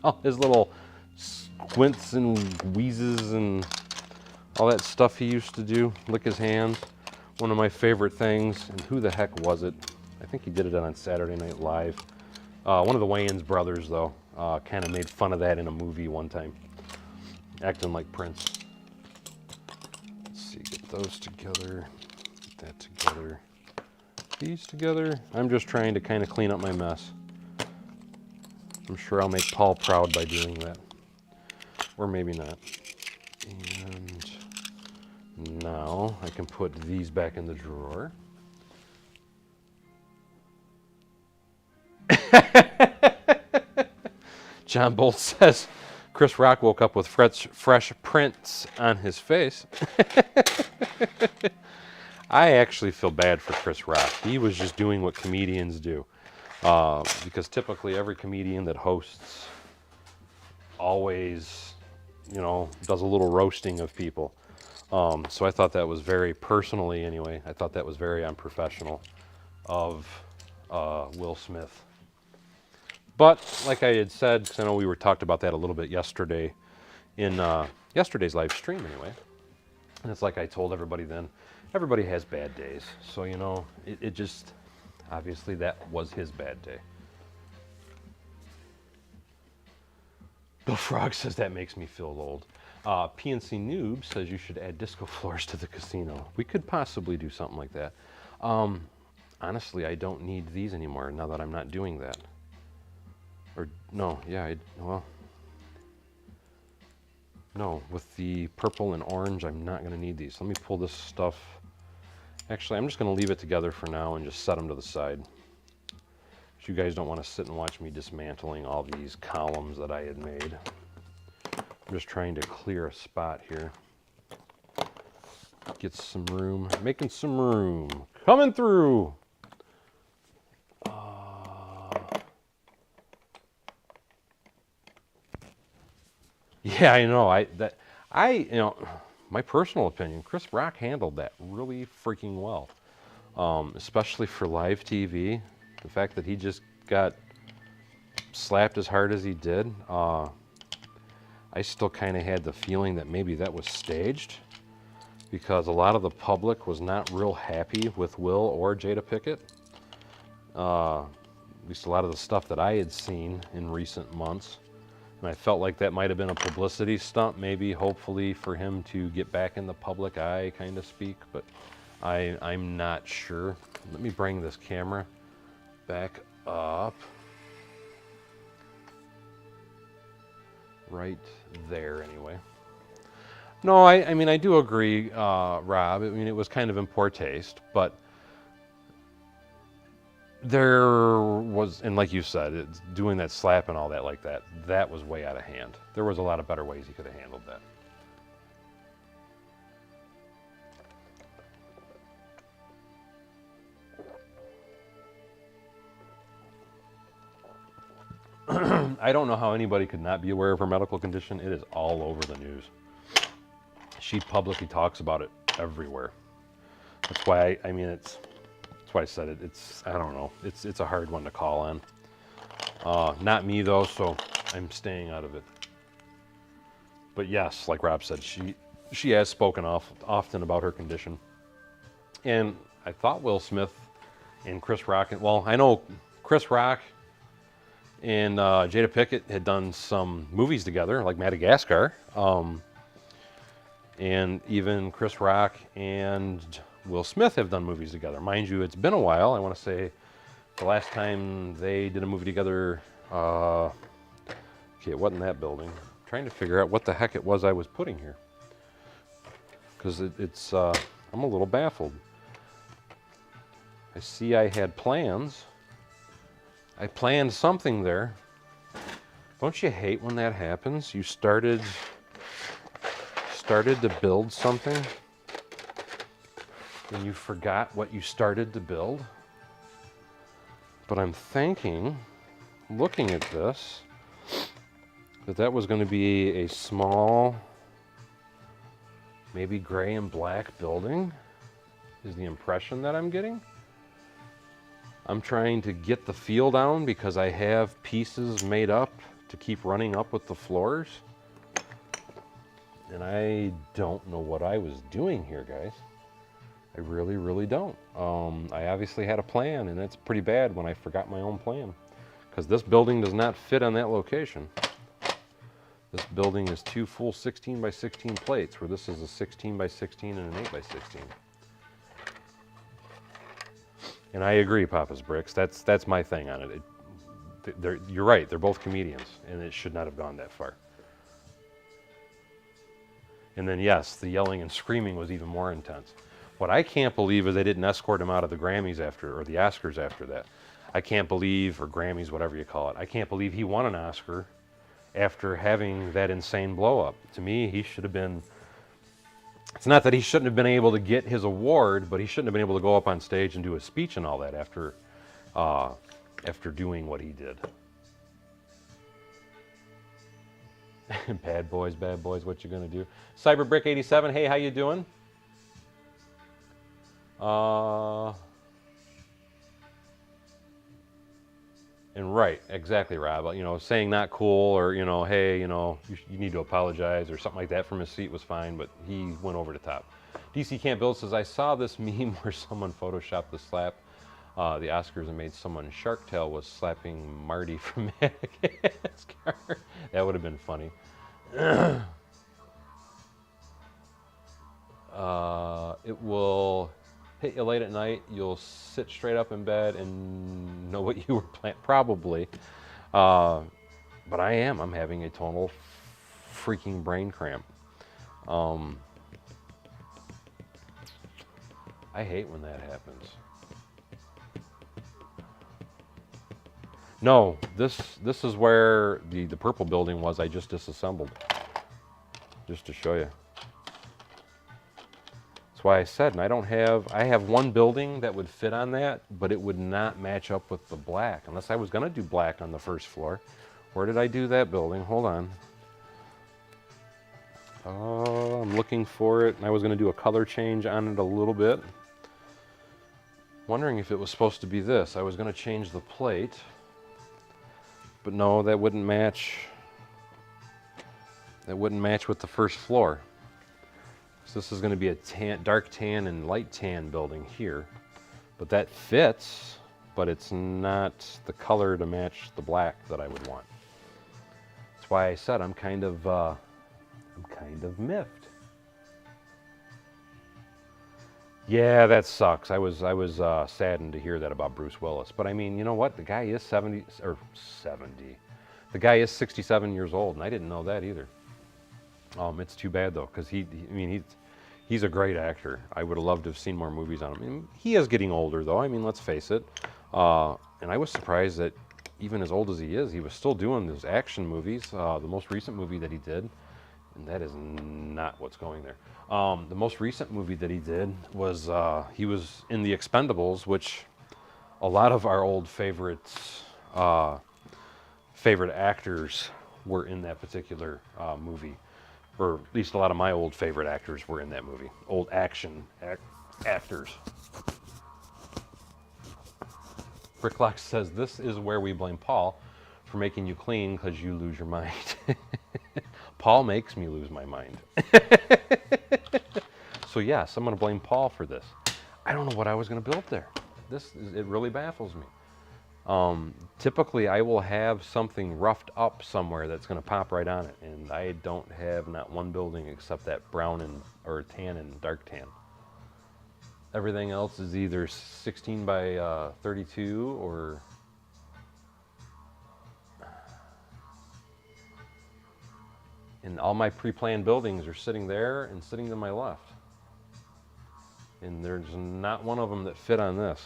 all his little squints and wheezes and all that stuff he used to do. Lick his hands. One of my favorite things. And who the heck was it? I think he did it on Saturday Night Live. One of the Wayans brothers, though, kind of made fun of that in a movie one time. Acting like Prince. Get those together, get that together, these together. I'm just trying to kind of clean up my mess. I'm sure I'll make Paul proud by doing that, or maybe not. And now I can put these back in the drawer. John Bolt says Chris Rock woke up with fresh prints on his face. I actually feel bad for Chris Rock. He was just doing what comedians do. Because typically every comedian that hosts always, you know, does a little roasting of people. So I thought that was very, personally anyway, I thought that was very unprofessional of Will Smith. But like I had said, because I know we talked about that a little bit yesterday in yesterday's live stream anyway. And it's like I told everybody then, everybody has bad days. So, you know, it just, obviously that was his bad day. Bill Frog says that makes me feel old. PNC Noob says you should add disco floors to the casino. We could possibly do something like that. Honestly, I don't need these anymore now that I'm not doing that. Or, no, yeah, well, no, with the purple and orange, I'm not going to need these. Let me pull this stuff. Actually, I'm just going to leave it together for now and just set them to the side. Because you guys don't want to sit and watch me dismantling all these columns that I had made. I'm just trying to clear a spot here. Get some room. Making some room. Coming through! Yeah, I know. You know, my personal opinion, Chris Rock handled that really freaking well, especially for live TV. The fact that he just got slapped as hard as he did, I still kind of had the feeling that maybe that was staged, because a lot of the public was not real happy with Will or Jada Pinkett. At least a lot of the stuff that I had seen in recent months. And I felt like that might have been a publicity stunt, maybe, hopefully, for him to get back in the public eye, kind of speak, but I'm not sure. Let me bring this camera back up. Right there, anyway. No, I mean, I do agree, Rob. I mean, it was kind of in poor taste, but there was, and like you said, doing that slap and all that like that, that was way out of hand. There was a lot of better ways he could have handled that. I don't know how anybody could not be aware of her medical condition. It is all over the news. She publicly talks about it everywhere. That's why I mean, that's why I said it. It's, I don't know. It's a hard one to call on. Not me though, so I'm staying out of it. But yes, like Rob said, she has spoken often about her condition. And I thought Will Smith and Chris Rock, well, I know Chris Rock and Jada Pinkett had done some movies together, like Madagascar. And even Chris Rock and Will Smith have done movies together. Mind you, it's been a while. I want to say the last time they did a movie together, okay, it wasn't that building. I'm trying to figure out what the heck it was I was putting here. Because I'm a little baffled. I see I had plans. I planned something there. Don't you hate when that happens? You started to build something and you forgot what you started to build. But I'm thinking, looking at this, that was going to be a small, maybe gray and black building, is the impression that I'm getting. I'm trying to get the feel down because I have pieces made up to keep running up with the floors. And I don't know what I was doing here, guys. I really, really don't. I obviously had a plan, and it's pretty bad when I forgot my own plan. Because this building does not fit on that location. This building is 2 full 16 by 16 plates, where this is a 16 by 16 and an 8 by 16. And I agree, Papa's Bricks. That's my thing on it. You're right. They're both comedians, and it should not have gone that far. And then, yes, the yelling and screaming was even more intense. What I can't believe is they didn't escort him out of the Grammys after, or the Oscars after that. I can't believe, or Grammys, whatever you call it, I can't believe he won an Oscar after having that insane blow up. To me, he should have been, it's not that he shouldn't have been able to get his award, but he shouldn't have been able to go up on stage and do a speech and all that after doing what he did. Bad boys, what you gonna do? CyberBrick87, hey, how you doing? And right, exactly, Rob. You know, saying not cool, or you know, hey, you know, you need to apologize or something like that from his seat was fine, but he went over the top. DC Can't Build says, I saw this meme where someone photoshopped the slap the Oscars and made someone Shark Tale was slapping Marty from Madagascar. That would have been funny. It will hit you late at night. You'll sit straight up in bed and know what you were planning. Probably. But I'm having a total freaking brain cramp. I hate when that happens. No, this is where the purple building was. I just disassembled, just to show you. That's why I said, and I have one building that would fit on that, but it would not match up with the black, unless I was gonna do black on the first floor. Where did I do that building? Hold on. I'm looking for it, and I was gonna do a color change on it a little bit. Wondering if it was supposed to be this. I was gonna change the plate. But no, that wouldn't match. That wouldn't match with the first floor. So this is going to be a dark tan and light tan building here. But that fits, but it's not the color to match the black that I would want. That's why I said I'm kind of miffed. Yeah, that sucks. I was saddened to hear that about Bruce Willis. But I mean, you know what? The guy is 70. The guy is 67 years old, and I didn't know that either. It's too bad though, because he's a great actor. I would have loved to have seen more movies on him. I mean, he is getting older though. I mean, let's face it. And I was surprised that even as old as he is, he was still doing those action movies. The most recent movie that he did, and that is not what's going there. The most recent movie that he did was, he was in The Expendables, which a lot of our old favorite actors were in that particular movie. Or at least a lot of my old favorite actors were in that movie. Old action actors. Bricklock says, this is where we blame Paul for making you clean because you lose your mind. Paul makes me lose my mind. So yes, I'm going to blame Paul for this. I don't know what I was going to build there. It really baffles me. Typically, I will have something roughed up somewhere that's going to pop right on it, and I don't have not one building except that brown or tan and dark tan. Everything else is either 16 by 32 or and all my pre-planned buildings are sitting there and sitting to my left. And there's not one of them that fit on this.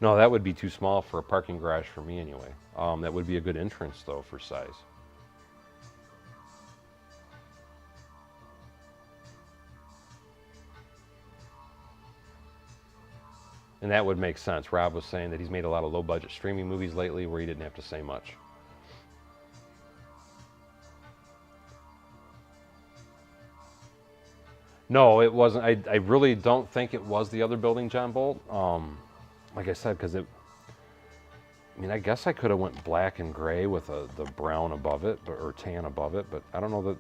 No, that would be too small for a parking garage for me anyway. That would be a good entrance though for size. And that would make sense. Rob was saying that he's made a lot of low-budget streaming movies lately where he didn't have to say much. No, it wasn't. I really don't think it was the other building, John Bolt. Like I said, because I mean, I guess I could have went black and gray with the brown above it, or tan above it, but I don't know that.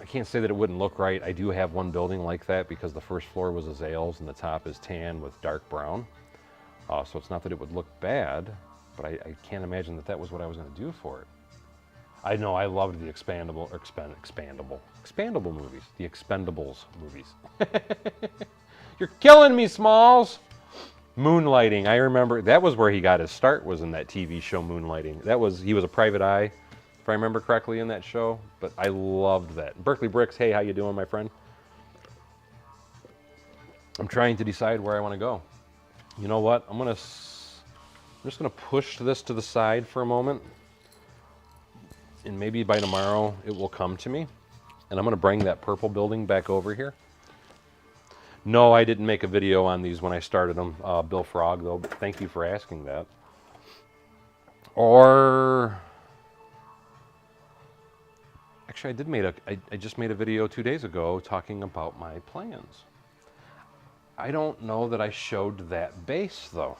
I can't say that it wouldn't look right. I do have one building like that because the first floor was azaleas and the top is tan with dark brown. So it's not that it would look bad, but I can't imagine that was what I was going to do for it. I know I loved the expandable movies, the Expendables movies. You're killing me, Smalls. Moonlighting, I remember that was where he got his start, was in that TV show Moonlighting. He was a private eye, if I remember correctly, in that show. But I loved that. Berkeley Bricks, hey, how you doing, my friend? I'm trying to decide where I want to go. You know what? I'm just gonna push this to the side for a moment. And maybe by tomorrow it will come to me. And I'm going to bring that purple building back over here. No, I didn't make a video on these when I started them, Bill Frog, though. But thank you for asking that. Or actually, I just made a video 2 days ago talking about my plans. I don't know that I showed that base, though,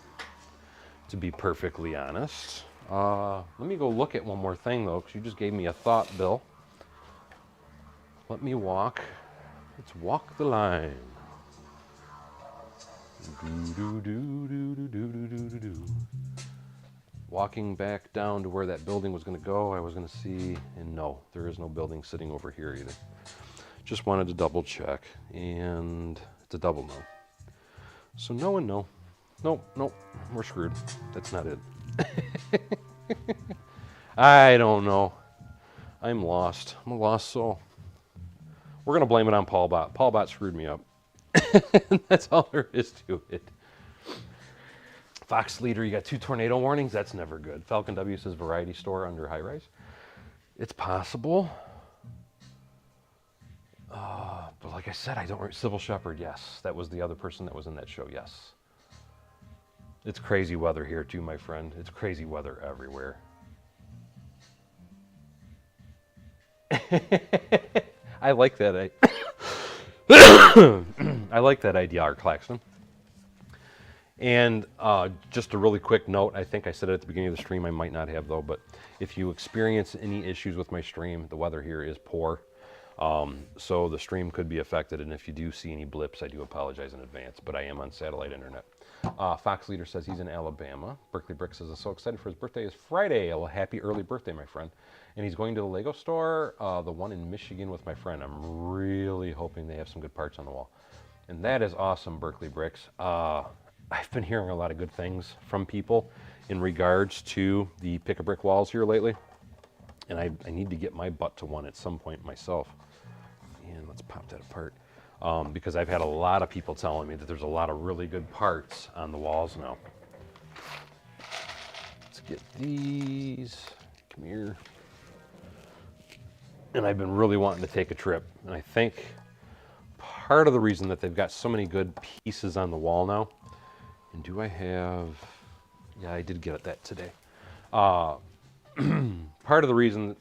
to be perfectly honest. Let me go look at one more thing, though, because you just gave me a thought, Bill. Let's walk the line. Walking back down to where that building was going to go, I was going to see, and no, there is no building sitting over here either. Just wanted to double check, and it's a double no. So no and no. Nope, we're screwed. That's not it. I don't know. I'm lost. I'm a lost soul. We're going to blame it on Paul Bot. Paul Bot screwed me up. That's all there is to it. Fox Leader, you got 2 tornado warnings? That's never good. Falcon W says variety store under high rise. It's possible. But like I said, I don't. Sybil Shepherd, yes. That was the other person that was in that show, yes. It's crazy weather here too, my friend. It's crazy weather everywhere. I like that. I like that idea, Art Claxton. And just a really quick note, I think I said it at the beginning of the stream, I might not have though, but if you experience any issues with my stream, the weather here is poor. So the stream could be affected, and if you do see any blips, I do apologize in advance, but I am on satellite internet. Fox Leader says he's in Alabama. Berkeley Brick says, I'm so excited for his birthday. It's Friday. Well, happy early birthday, my friend. And he's going to the Lego store, the one in Michigan, with my friend. I'm really hoping they have some good parts on the wall. And that is awesome, Berkeley Bricks. I've been hearing a lot of good things from people in regards to the pick-a-brick walls here lately. And I need to get my butt to one at some point myself. And let's pop that apart. Because I've had a lot of people telling me that there's a lot of really good parts on the walls now. Let's get these. Come here. And I've been really wanting to take a trip. And I think part of the reason that they've got so many good pieces on the wall now, and do I have, yeah, I did get that today. Part of the reason,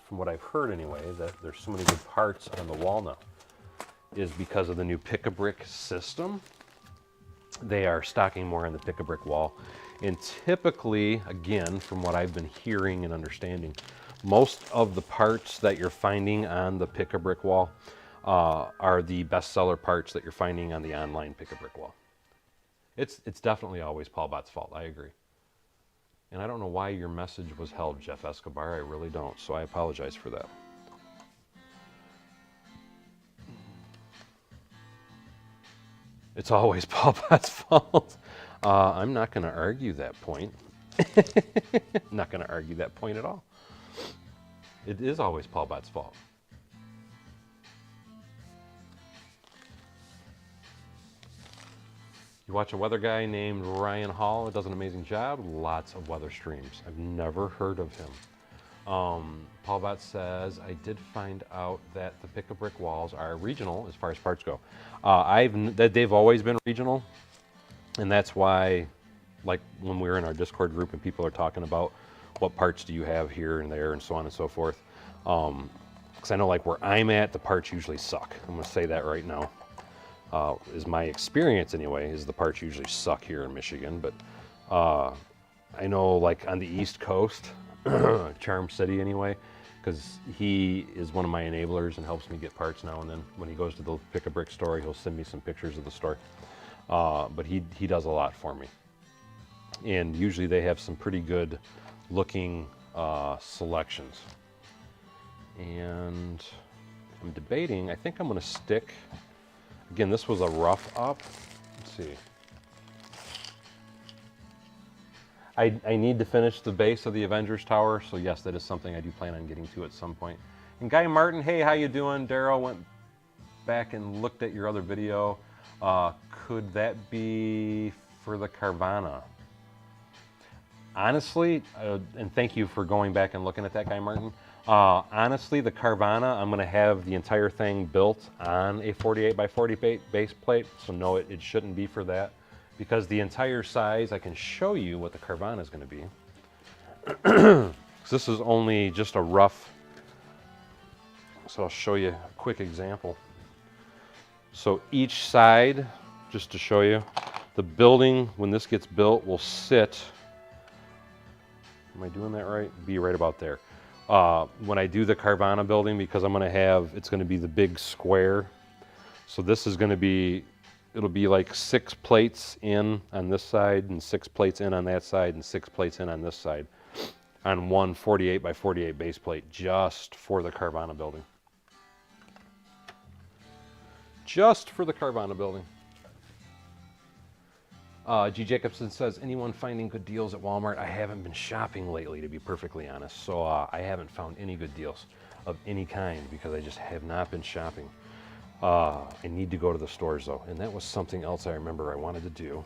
from what I've heard anyway, that there's so many good parts on the wall now is because of the new pick-a-brick system. They are stocking more on the pick-a-brick wall. And typically, again, from what I've been hearing and understanding, most of the parts that you're finding on the pick-a-brick wall are the bestseller parts that you're finding on the online pick-a-brick wall. It's definitely always Paul Bott's fault, I agree. And I don't know why your message was held, Jeff Escobar, I really don't, so I apologize for that. It's always Paul Bott's fault. I'm not going to argue that point. Not going to argue that point at all. It is always Paul Bott's fault. You watch a weather guy named Ryan Hall. It does an amazing job. Lots of weather streams. I've never heard of him. Paul Bott says, I did find out that the pick-a-brick walls are regional as far as parts go. They've always been regional, and that's why, like when we were in our Discord group and people are talking about what parts do you have here and there and so on and so forth, because I know like where I'm at, the parts usually suck. I'm going to say that right now. Is my experience anyway, is the parts usually suck here in Michigan, but I know like on the East Coast, Charm City anyway, because he is one of my enablers and helps me get parts now and then. When he goes to the pick-a-brick store, he'll send me some pictures of the store. But he does a lot for me. And usually they have some pretty good looking selections. And I'm debating, I think I'm going to stick, again, this was a rough up. Let's see. I need to finish the base of the Avengers Tower, so yes, that is something I do plan on getting to at some point. And Guy Martin, hey, how you doing? Daryl went back and looked at your other video. Could that be for the Carvana? Honestly, and thank you for going back and looking at that, Guy Martin. Honestly, the Carvana, I'm going to have the entire thing built on a 48 by 40 base plate, so no, it shouldn't be for that. Because the entire size, I can show you what the Carvana is going to be. This is only just a rough, so I'll show you a quick example. So each side, just to show you, the building, when this gets built, will sit, am I doing that right? Be right about there. When I do the Carvana building, because I'm going to have, it's going to be the big square. So this is going to be, it'll be like 6 plates in on this side and 6 plates in on that side and 6 plates in on this side on one 48 by 48 base plate just for the Carvana building. Just for the Carvana building. G. Jacobson says, anyone finding good deals at Walmart? I haven't been shopping lately, to be perfectly honest. So I haven't found any good deals of any kind because I just have not been shopping. I need to go to the stores though, and that was something else I remember I wanted to do.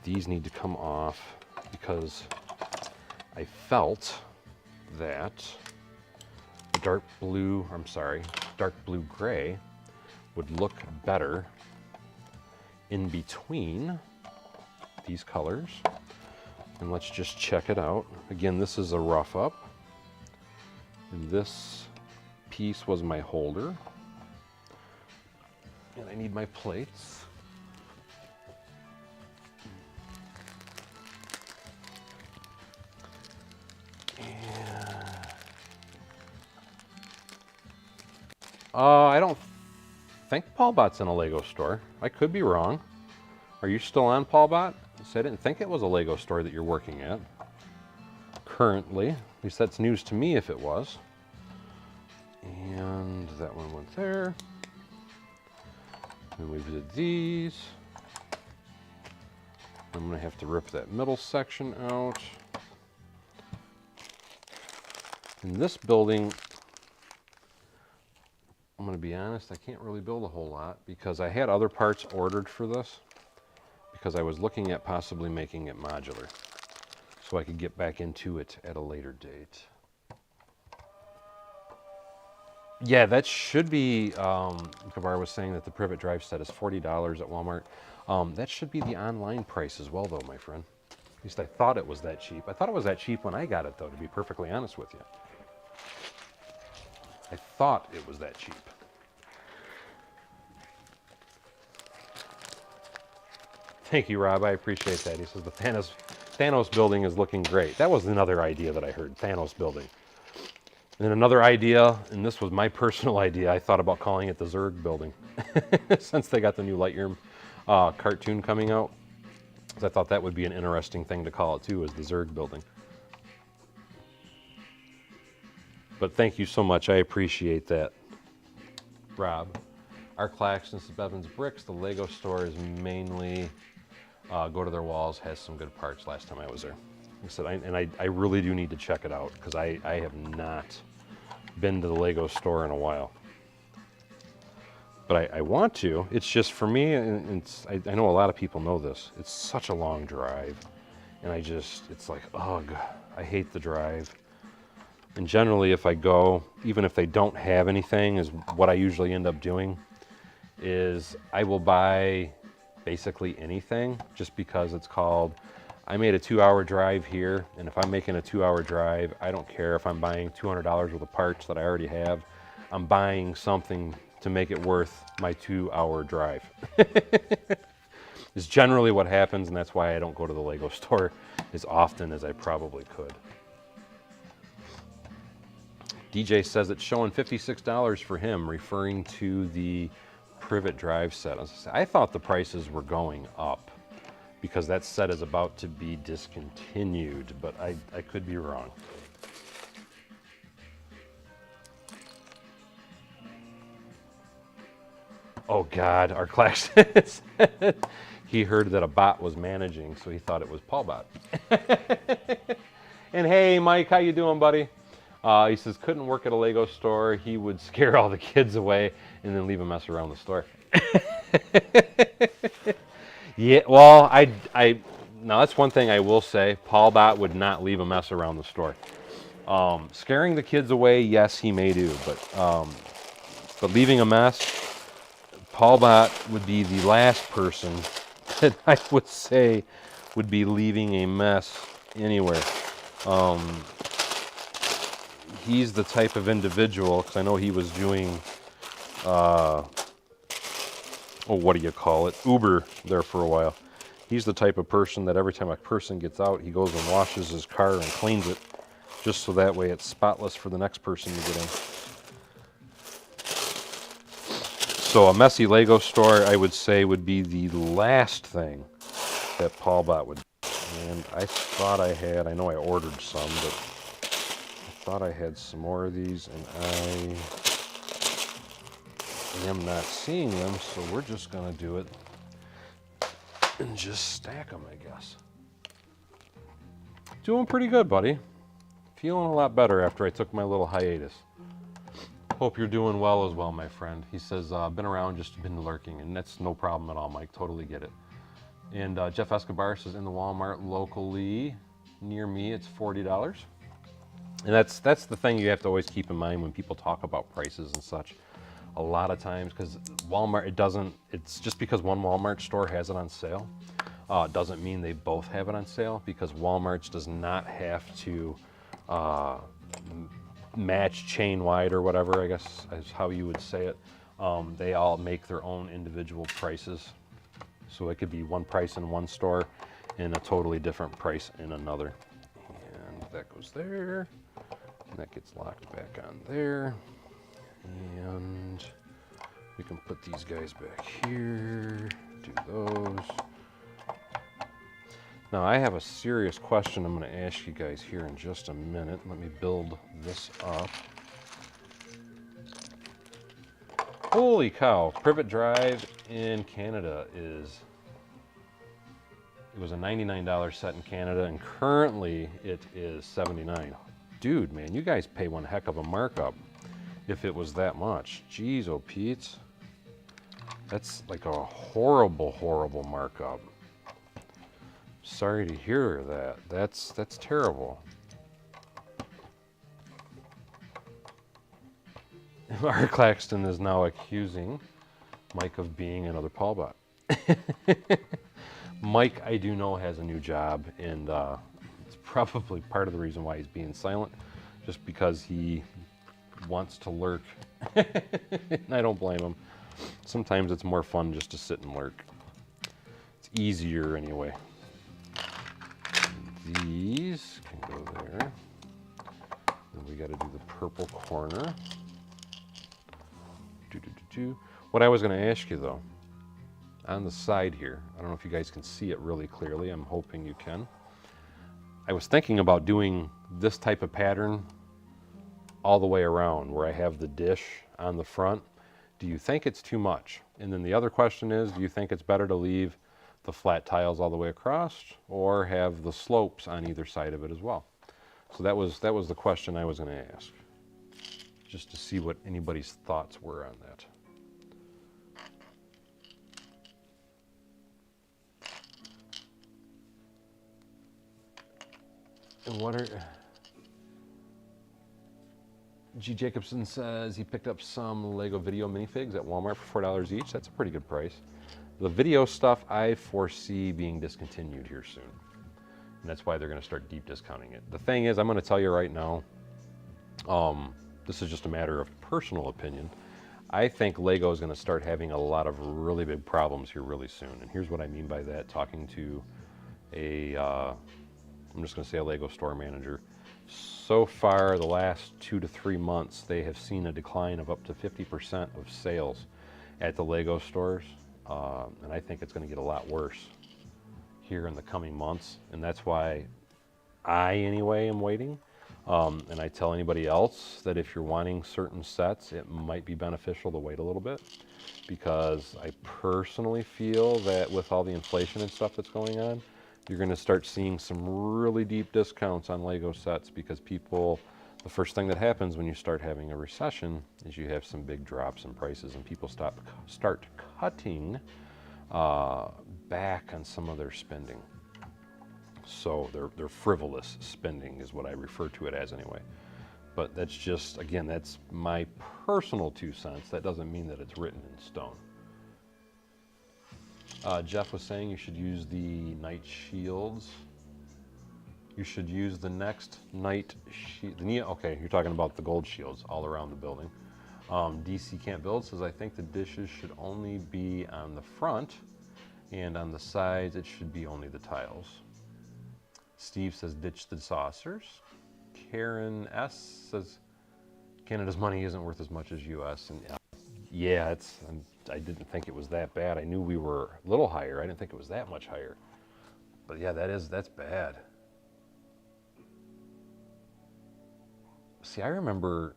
These need to come off because I felt that dark blue gray would look better in between these colors. And let's just check it out. Again, this is a rough up, and this piece was my holder. And I need my plates. I don't think Paul Bott's in a Lego store. I could be wrong. Are you still on, Paul Bott? So I didn't think it was a Lego store that you're working at. Currently. At least that's news to me if it was. And that one went there. And we did these. I'm going to have to rip that middle section out. In this building, I'm going to be honest, I can't really build a whole lot because I had other parts ordered for this because I was looking at possibly making it modular so I could get back into it at a later date. Yeah, that should be, Kabar was saying that the Privet drive set is $40 at Walmart. That should be the online price as well though, my friend. At least I thought it was that cheap. I thought it was that cheap when I got it though, to be perfectly honest with you. I thought it was that cheap. Thank you, Rob. I appreciate that. He says the Thanos building is looking great. That was another idea that I heard, Thanos building. And then another idea, and this was my personal idea, I thought about calling it the Zurg building. Since they got the new Lightyear cartoon coming out. I thought that would be an interesting thing to call it too, is the Zurg building. But thank you so much. I appreciate that, Rob. Our Claxton Bevins Bricks, the Lego store is mainly go to their walls, has some good parts last time I was there. Like I said, I really do need to check it out because I have not been to the Lego store in a while. But I want to. It's just for me, and I know a lot of people know this, it's such a long drive. And it's like, ugh, I hate the drive. And generally if I go, even if they don't have anything, is what I usually end up doing, is I will buy basically anything just because it's called, I made a 2-hour drive here, and if I'm making a 2-hour drive, I don't care if I'm buying $200 worth of parts that I already have, I'm buying something to make it worth my 2-hour drive. It's generally what happens, and that's why I don't go to the Lego store as often as I probably could. DJ says it's showing $56 for him, referring to the Privet drive set. I thought the prices were going up because that set is about to be discontinued, but I could be wrong. Oh God, our Claxton said he heard that a bot was managing, so he thought it was Paul Bot. And hey, Mike, how you doing, buddy? He says couldn't work at a Lego store. He would scare all the kids away and then leave a mess around the store. Yeah, well, now that's one thing I will say. Paul Bot would not leave a mess around the store. Scaring the kids away, yes, he may do, but leaving a mess, Paul Bot would be the last person that I would say would be leaving a mess anywhere. He's the type of individual, because I know he was doing, what do you call it, Uber there for a while. He's the type of person that every time a person gets out, he goes and washes his car and cleans it, just so that way it's spotless for the next person to get in. So a messy Lego store, I would say, would be the last thing that Paul Bot would do. And I thought I had, I know I ordered some, but I thought I had some more of these, and I am not seeing them, so we're just going to do it and just stack them, I guess. Doing pretty good, buddy. Feeling a lot better after I took my little hiatus. Hope you're doing well as well, my friend. He says, been around, just been lurking, and that's no problem at all, Mike. Totally get it. And Jeff Escobar says, in the Walmart locally near me, it's $40. And that's the thing you have to always keep in mind when people talk about prices and such. A lot of times, because Walmart, it's just because one Walmart store has it on sale, doesn't mean they both have it on sale, because Walmart's does not have to match chain wide or whatever, I guess is how you would say it. They all make their own individual prices. So it could be one price in one store and a totally different price in another. And that goes there, and that gets locked back on there. And we can put these guys back here, do those. Now I have a serious question I'm going to ask you guys here in just a minute. Let me build this up. Holy cow, Privet Drive in Canada it was a $99 set in Canada, and currently it is $79. Dude, man, you guys pay one heck of a markup if it was that much. Jeez, oh Pete. That's like a horrible, horrible markup. Sorry to hear that. That's terrible. Mark Claxton is now accusing Mike of being another Paul Bot. Mike, I do know, has a new job, and it's probably part of the reason why he's being silent, just because he wants to lurk. And I don't blame him. Sometimes it's more fun just to sit and lurk. It's easier anyway. These can go there. Then we got to do the purple corner. What I was going to ask you though, on the side here, I don't know if you guys can see it really clearly. I'm hoping you can. I was thinking about doing this type of pattern all the way around where I have the dish on the front. Do you think it's too much? And then the other question is, do you think it's better to leave the flat tiles all the way across or have the slopes on either side of it as well? So that was the question I was going to ask, just to see what anybody's thoughts were on that. And what are... G. Jacobson says he picked up some Lego video minifigs at Walmart for $4 each. That's a pretty good price. The video stuff I foresee being discontinued here soon. And that's why they're going to start deep discounting it. The thing is, I'm going to tell you right now, this is just a matter of personal opinion. I think Lego is going to start having a lot of really big problems here really soon. And here's what I mean by that. Talking to I'm just going to say a Lego store manager. So far, the last 2 to 3 months, they have seen a decline of up to 50% of sales at the Lego stores. And I think it's going to get a lot worse here in the coming months. And that's why I, anyway, am waiting. And I tell anybody else that if you're wanting certain sets, it might be beneficial to wait a little bit. Because I personally feel that with all the inflation and stuff that's going on, you're going to start seeing some really deep discounts on Lego sets because people, the first thing that happens when you start having a recession is you have some big drops in prices and people start cutting back on some of their spending. So they're frivolous spending is what I refer to it as anyway. But that's just, again, that's my personal 2 cents. That doesn't mean that it's written in stone. Jeff was saying you should use the night shields. You should use the next night shield. Okay, you're talking about the gold shields all around the building. DC Can't Build says, I think the dishes should only be on the front and on the sides it should be only the tiles. Steve says, ditch the saucers. Karen S says, Canada's money isn't worth as much as US. And yeah, I didn't think it was that bad. I knew we were a little higher. I didn't think it was that much higher. But yeah, that's bad. See, I remember,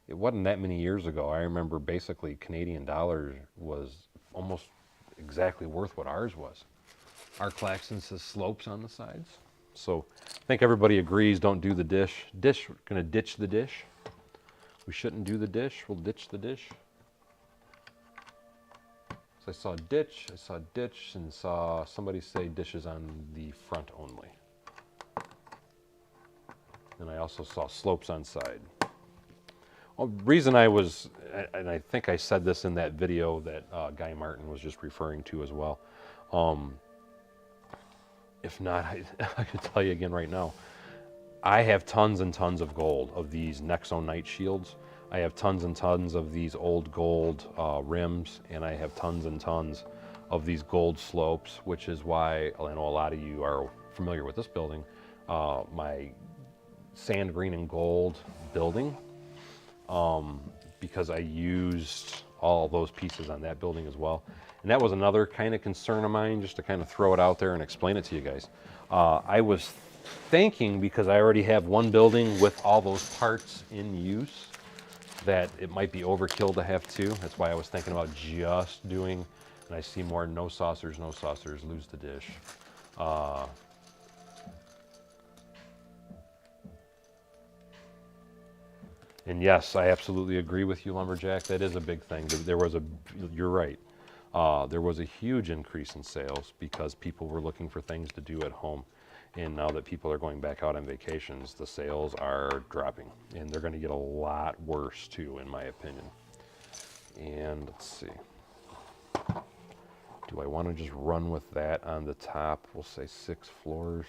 it wasn't that many years ago. I remember basically Canadian dollar was almost exactly worth what ours was. Our Claxton says slopes on the sides. So I think everybody agrees, don't do the dish. We're gonna ditch the dish. We shouldn't do the dish, we'll ditch the dish. So I saw ditch, and saw somebody say dishes on the front only. And I also saw slopes on side. Well, the reason I was, and I think I said this in that video that Guy Martin was just referring to as well. If not, I could tell you again right now. I have tons and tons of gold of these Nexo Night Shields. I have tons and tons of these old gold rims, and I have tons and tons of these gold slopes, which is why I know a lot of you are familiar with this building. My sand green and gold building, because I used all those pieces on that building as well. And that was another kind of concern of mine, just to kind of throw it out there and explain it to you guys. I was thinking, because I already have one building with all those parts in use, that it might be overkill to have 2. That's why I was thinking about just doing, and I see more no saucers, lose the dish. And yes, I absolutely agree with you, Lumberjack. That is a big thing. You're right. There was a huge increase in sales because people were looking for things to do at home. And now that people are going back out on vacations, the sales are dropping. And they're going to get a lot worse too, in my opinion. And let's see. Do I want to just run with that on the top? We'll say 6 floors.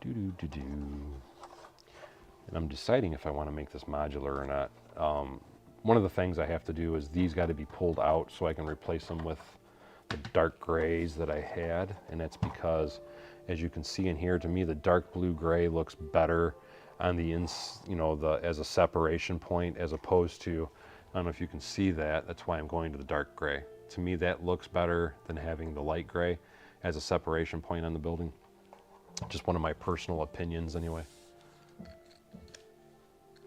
And I'm deciding if I want to make this modular or not. One of the things I have to do is these got to be pulled out so I can replace them with the dark grays that I had, and that's because, as you can see in here, to me the dark blue gray looks better on the as a separation point, as opposed to, I don't know if you can see that, that's why I'm going to the dark gray. To me that looks better than having the light gray as a separation point on the building. Just one of my personal opinions anyway.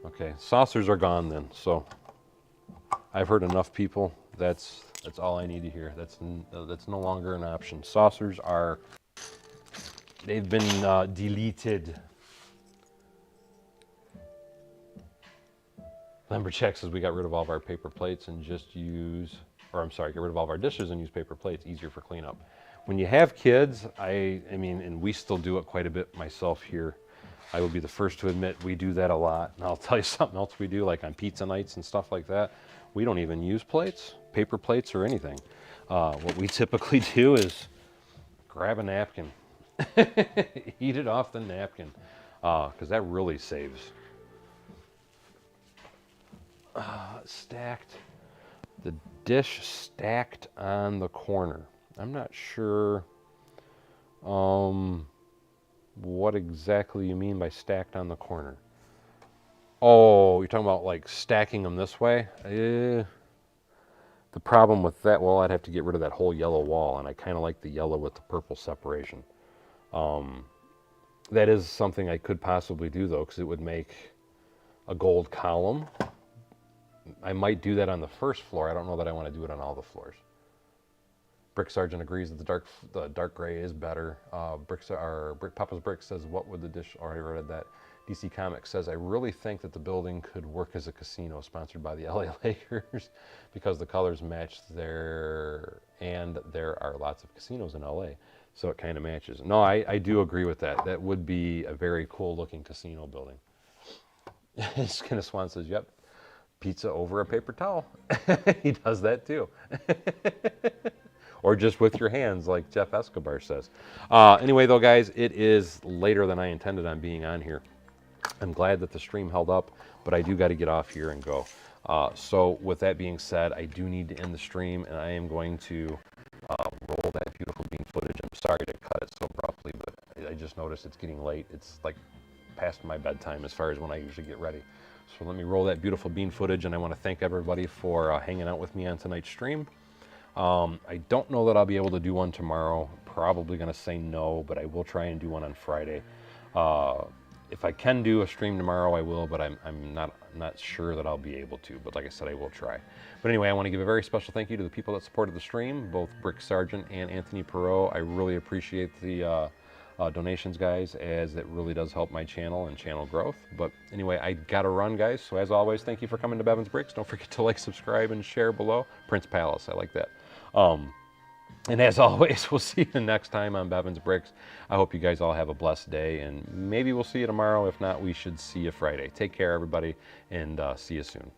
Okay, saucers are gone then, so I've heard enough people. That's all I need to hear. That's no longer an option. Saucers are, they've been deleted. Lumberjack says we got rid of all of our paper plates and just use, or I'm sorry, get rid of all of our dishes and use paper plates, easier for cleanup. When you have kids, I mean, and we still do it quite a bit myself here. I will be the first to admit we do that a lot. And I'll tell you something else we do, like on pizza nights and stuff like that. We don't even use plates, paper plates or anything. What we typically do is grab a napkin, eat it off the napkin, because that really saves. Stacked, the dish stacked on the corner. I'm not sure what exactly you mean by stacked on the corner. Oh, you're talking about like stacking them this way? The problem with that, well, I'd have to get rid of that whole yellow wall, and I kind of like the yellow with the purple separation. That is something I could possibly do though, because it would make a gold column. I might do that on the first floor. I don't know that I want to do it on all the floors. Brick Sergeant agrees that the dark gray is better. Papa's Brick says, what would the dish, already read that. DC Comics says, I really think that the building could work as a casino sponsored by the LA Lakers because the colors match there, and there are lots of casinos in LA. So it kind of matches. No, I do agree with that. That would be a very cool looking casino building. Skinner Swan says, yep, pizza over a paper towel. He does that too. Or just with your hands, like Jeff Escobar says. Anyway, though, guys, it is later than I intended on being on here. I'm glad that the stream held up, but I do got to get off here and go. So with that being said, I do need to end the stream, and I am going to roll that beautiful bean footage. I'm sorry to cut it so abruptly, but I just noticed it's getting late. It's like past my bedtime as far as when I usually get ready. So let me roll that beautiful bean footage, and I want to thank everybody for hanging out with me on tonight's stream. I don't know that I'll be able to do one tomorrow. Probably going to say no, but I will try and do one on Friday. If I can do a stream tomorrow, I will, but I'm not sure that I'll be able to. But like I said, I will try. But anyway, I want to give a very special thank you to the people that supported the stream, both Brick Sergeant and Anthony Perot. I really appreciate the donations, guys, as it really does help my channel and channel growth. But anyway, I gotta run, guys. So as always, thank you for coming to Bevan's Bricks. Don't forget to like, subscribe, and share below. Prince Palace, I like that. And as always, we'll see you next time on Bevan's Bricks. I hope you guys all have a blessed day, and maybe we'll see you tomorrow. If not, we should see you Friday. Take care, everybody, and see you soon.